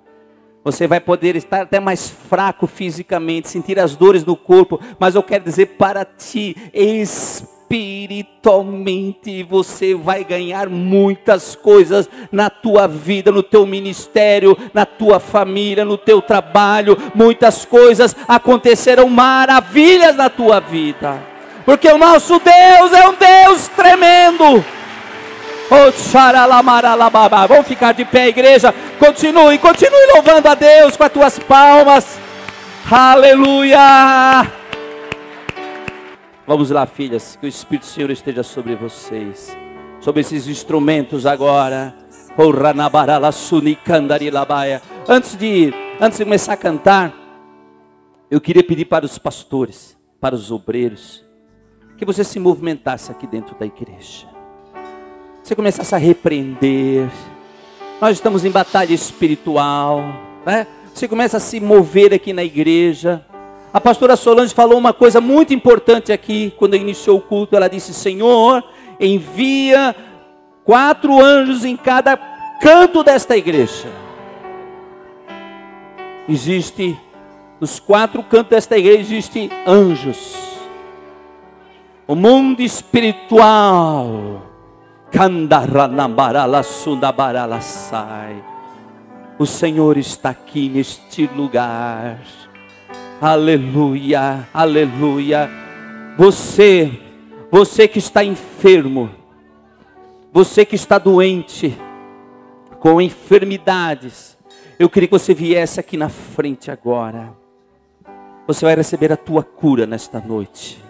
Você vai poder estar até mais fraco fisicamente, sentir as dores no corpo, mas eu quero dizer para ti, espiritualmente você vai ganhar muitas coisas na tua vida, no teu ministério, na tua família, no teu trabalho. Muitas coisas acontecerão, maravilhas na tua vida, porque o nosso Deus é um Deus tremendo. Oh, xaralamaralababa. Vamos ficar de pé, igreja. Continue louvando a Deus com as tuas palmas. Aleluia. Vamos lá, filhas, que o Espírito do Senhor esteja sobre vocês, sobre esses instrumentos agora. Antes de começar a cantar, eu queria pedir para os pastores, para os obreiros, que você se movimentasse aqui dentro da igreja. Você começasse a repreender. Nós estamos em batalha espiritual, né? Você começa a se mover aqui na igreja. A pastora Solange falou uma coisa muito importante aqui, quando iniciou o culto. Ela disse: Senhor, envia 4 anjos em cada canto desta igreja. Nos 4 cantos desta igreja existem anjos. O mundo espiritual. O Senhor está aqui neste lugar. Aleluia, aleluia. Você que está enfermo, você que está doente, com enfermidades, eu queria que você viesse aqui na frente agora. Você vai receber a tua cura nesta noite.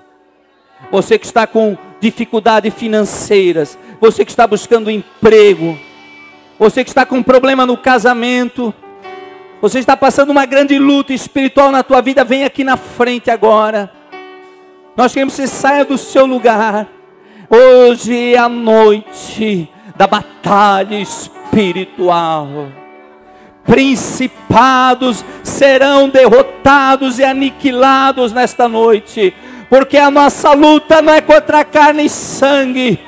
Você que está com dificuldades financeiras, você que está buscando emprego, você que está com problema no casamento, você está passando uma grande luta espiritual na tua vida, vem aqui na frente agora. Nós queremos que você saia do seu lugar. Hoje é a noite da batalha espiritual. Principados serão derrotados e aniquilados nesta noite, porque a nossa luta não é contra carne e sangue.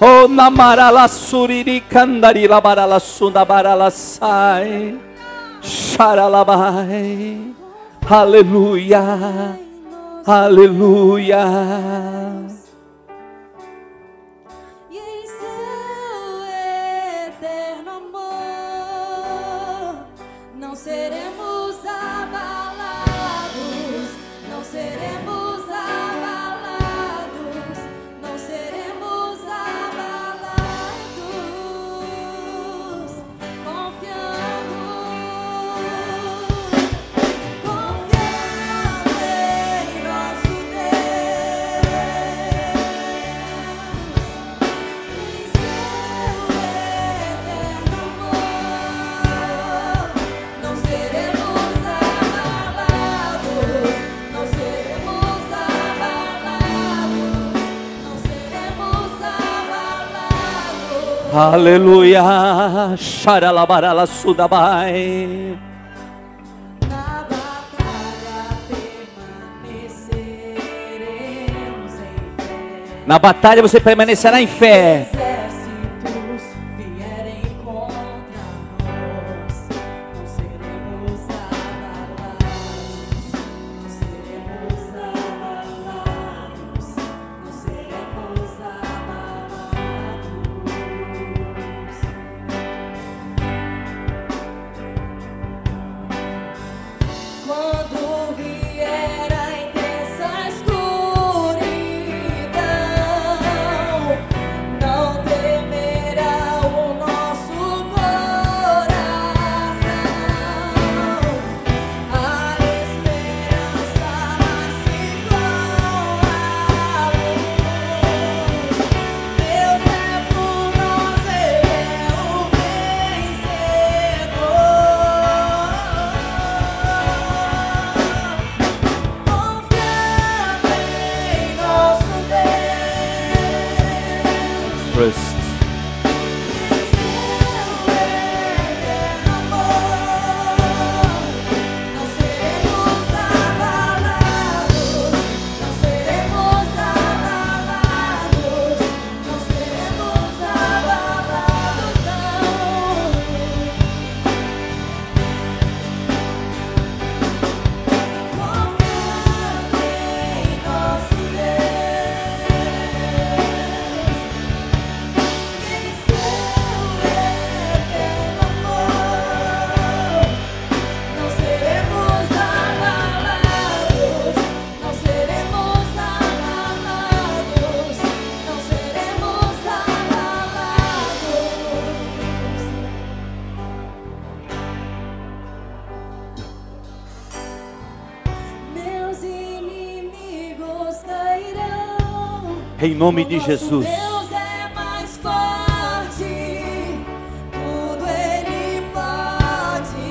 Oh, namarala suriri kandari labarala sundabarala sai. Xaralabai. Aleluia. Aleluia. E em seu eterno amor não seremos abalados, não seremos abalados, não seremos abalados, confiando em nosso Deus. Em seu eterno amor não seremos abalados, não seremos abalados, não seremos abalados. Aleluia. Xaralabarala sudabai. Na batalha permaneceremos em fé. Na batalha você permanecerá em fé. Exércitos vierem contra nós, não seremos abalados, não seremos abalados, não seremos abalados. Quando vier a intensa escuridão, não Em nome de Nosso Jesus. Deus é mais forte, tudo Ele pode.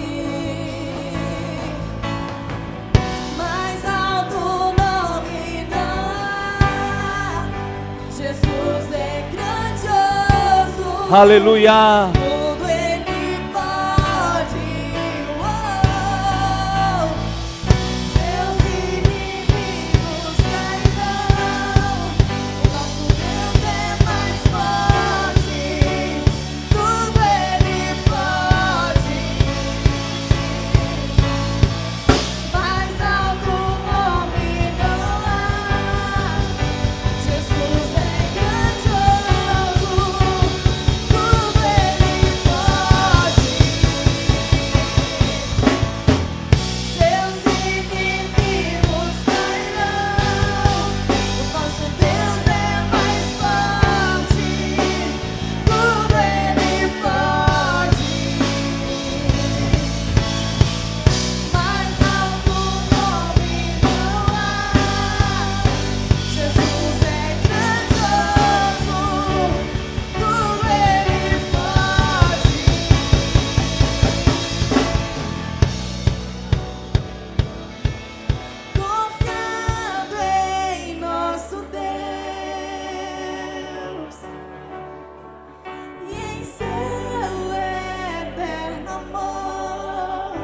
Mais alto o nome não há. Jesus é grandioso. Aleluia. Tudo Ele pode. Uou. Seus inimigos cairão. O nosso Deus é mais forte. Tudo Ele pode. Mais alto o nome não há. Jesus é grandioso. Tudo Ele pode. Seus inimigos cairão. O nosso Deus é mais forte. Tudo Ele pode. Mais alto o nome não há. Jesus é grandioso. Tudo Ele pode. Confiando em nosso Deus e em seu eterno amor,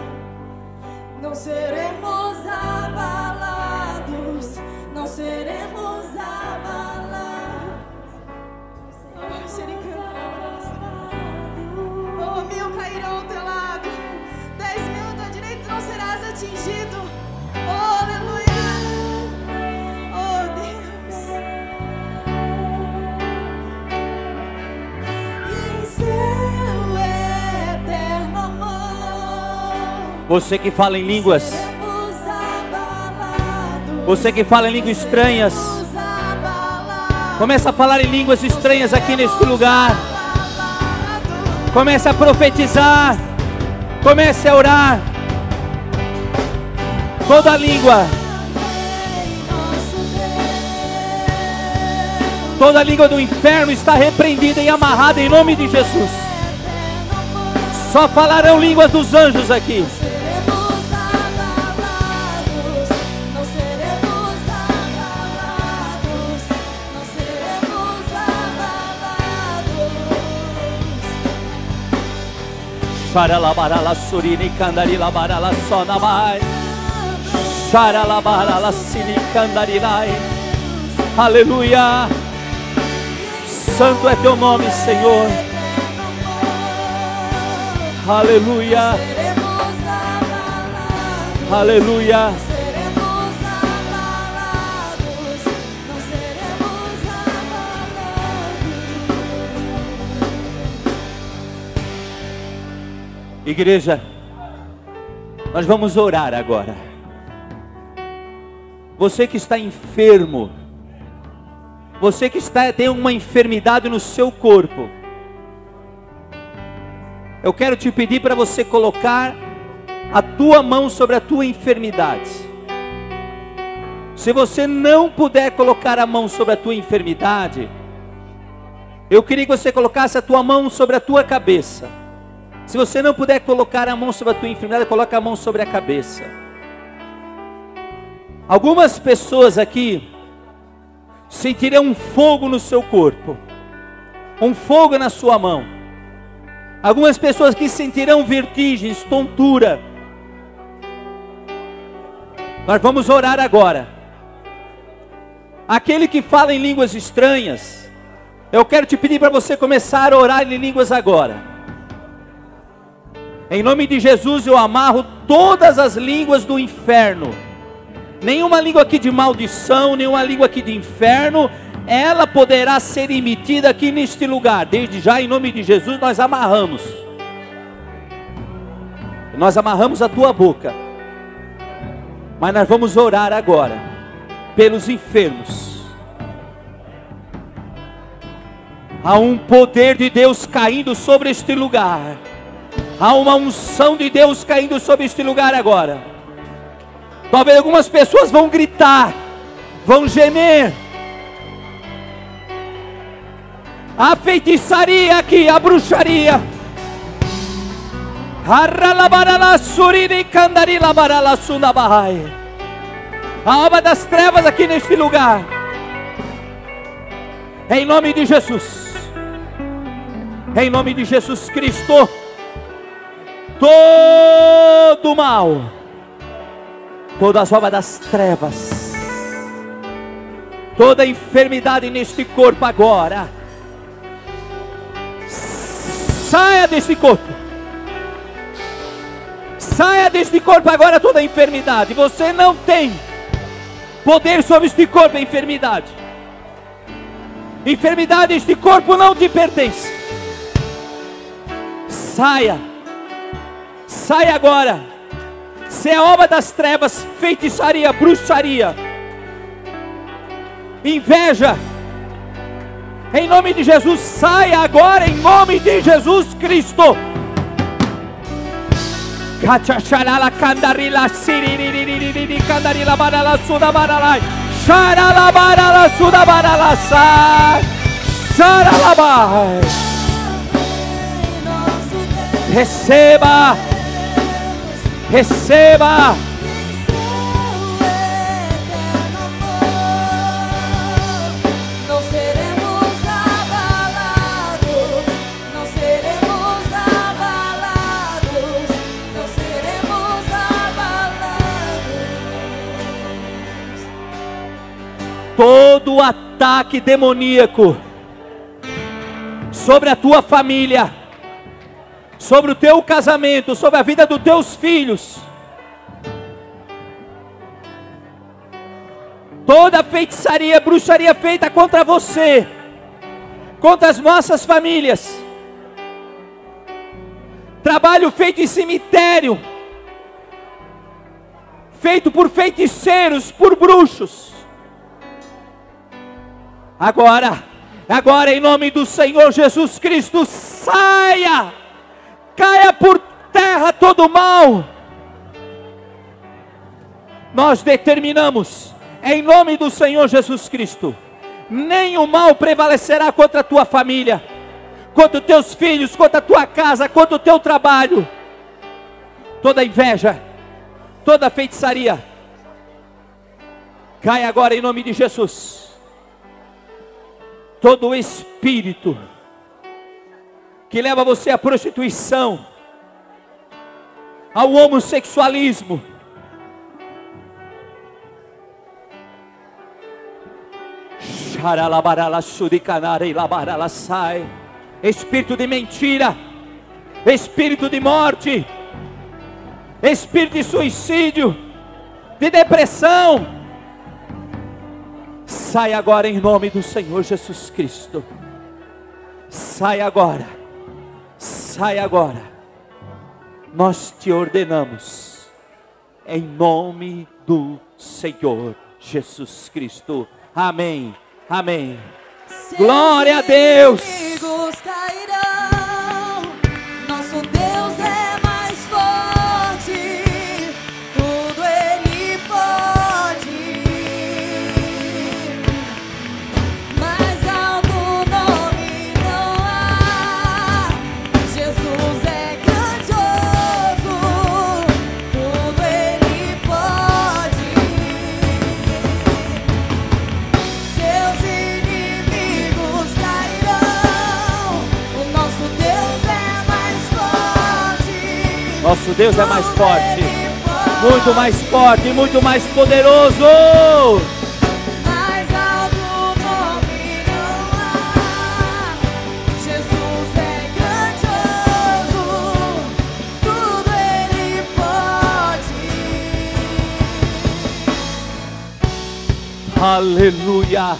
não seremos abalados, não seremos abalados. Oh, 1000 cairão ao teu lado, 10.000 à tua direita, não serás atingido. Oh, aleluia. Oh, Deus. E em seu eterno amor, Você que fala em línguas. seremos abalados. Você que fala em línguas estranhas. Seremos abalados. Começa a falar em línguas estranhas aqui neste lugar. Abalados. Comece a profetizar. Comece a orar. Toda língua. Toda língua do inferno está repreendida e amarrada em nome de Jesus. Só falarão línguas dos anjos aqui. Seremos abalados, não seremos abalados, não seremos abalados. Xaralabarala surine candarila barala sonamai. Xaralabarala sini candarilai. Aleluia. Santo é teu nome, Senhor. Aleluia. Seremos abalados, Aleluia. seremos abalados, não seremos abalados. Igreja, nós vamos orar agora. Você que está enfermo, você que tem uma enfermidade no seu corpo, eu quero te pedir para você colocar a tua mão sobre a tua enfermidade. Se você não puder colocar a mão sobre a tua enfermidade, eu queria que você colocasse a tua mão sobre a tua cabeça. Se você não puder colocar a mão sobre a tua enfermidade, coloca a mão sobre a cabeça. Algumas pessoas aqui sentirão um fogo no seu corpo, um fogo na sua mão. Algumas pessoas que sentirão vertigens, tontura. Nós vamos orar agora. Aquele que fala em línguas estranhas, eu quero te pedir para você começar a orar em línguas agora. Em nome de Jesus eu amarro todas as línguas do inferno. Nenhuma língua aqui de maldição, nenhuma língua aqui de inferno, ela poderá ser emitida aqui neste lugar. Desde já, em nome de Jesus, nós amarramos. Nós amarramos a tua boca. Mas nós vamos orar agora pelos enfermos. Há um poder de Deus caindo sobre este lugar. Há uma unção de Deus caindo sobre este lugar agora. Talvez algumas pessoas vão gritar, vão gemer. a feitiçaria aqui, a bruxaria. A obra das trevas aqui neste lugar. Em nome de Jesus. Em nome de Jesus Cristo. Todo mal, todas as obras das trevas, toda enfermidade neste corpo agora, saia deste corpo. Saia deste corpo agora toda enfermidade. Você não tem poder sobre este corpo, enfermidade. Enfermidade, este corpo não te pertence. Saia. Sai agora. Se é obra das trevas, feitiçaria, bruxaria, inveja, em nome de Jesus, saia agora em nome de Jesus Cristo. Cachacharala candarila siririri candarila barala suda baralai charala barala suda barala sai charala bai. Receba. Receba. Não seremos abalados, não seremos abalados, não seremos abalados. Todo ataque demoníaco sobre a tua família, sobre o teu casamento, sobre a vida dos teus filhos, toda feitiçaria, bruxaria feita contra você, contra as nossas famílias, trabalho feito em cemitério, feito por feiticeiros, por bruxos, agora em nome do Senhor Jesus Cristo, saia! Caia por terra todo o mal. Nós determinamos, em nome do Senhor Jesus Cristo, nenhum mal prevalecerá contra a tua família, contra os teus filhos, contra a tua casa, contra o teu trabalho. Toda inveja, toda feitiçaria, cai agora em nome de Jesus. Todo espírito que leva você à prostituição, ao homossexualismo, espírito de mentira, espírito de morte, espírito de suicídio, de depressão, sai agora em nome do Senhor Jesus Cristo. Sai agora. Sai agora, nós te ordenamos, em nome do Senhor Jesus Cristo. Amém, amém. Glória a Deus. Inimigos cairão, nosso Deus é mais forte, tudo Ele pode. Mais alto nome não há, Jesus é grandioso, tudo Ele pode. Seus inimigos cairão, o nosso Deus é mais forte. Nosso Deus é mais forte, Ele pode. muito mais forte, muito mais poderoso. Mais alto nome não há, Jesus é grandioso, tudo Ele pode. Aleluia.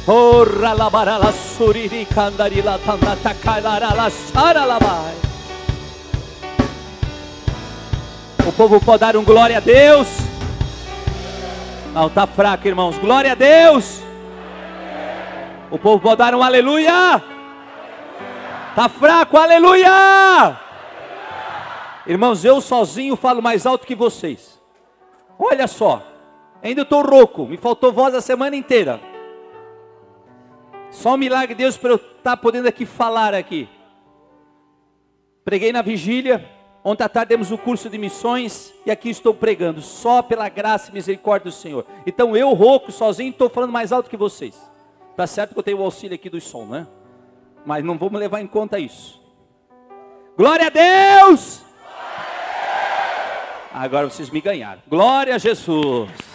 Ora la barala suriri candarila tanda takalara la sara la vai. O povo pode dar um glória a Deus? Não, tá fraco, irmãos. Glória a Deus. O povo pode dar um aleluia? Tá fraco, aleluia. Irmãos, eu sozinho falo mais alto que vocês. Olha só, ainda estou rouco, me faltou voz a semana inteira. Só um milagre de Deus para eu estar podendo aqui falar aqui. Preguei na vigília. Ontem à tarde temos o curso de missões. E aqui estou pregando. Só pela graça e misericórdia do Senhor. Então eu, rouco, sozinho, estou falando mais alto que vocês. Tá certo que eu tenho o auxílio aqui do som, né? Mas não vamos levar em conta isso. Glória a Deus! Agora vocês me ganharam. Glória a Jesus!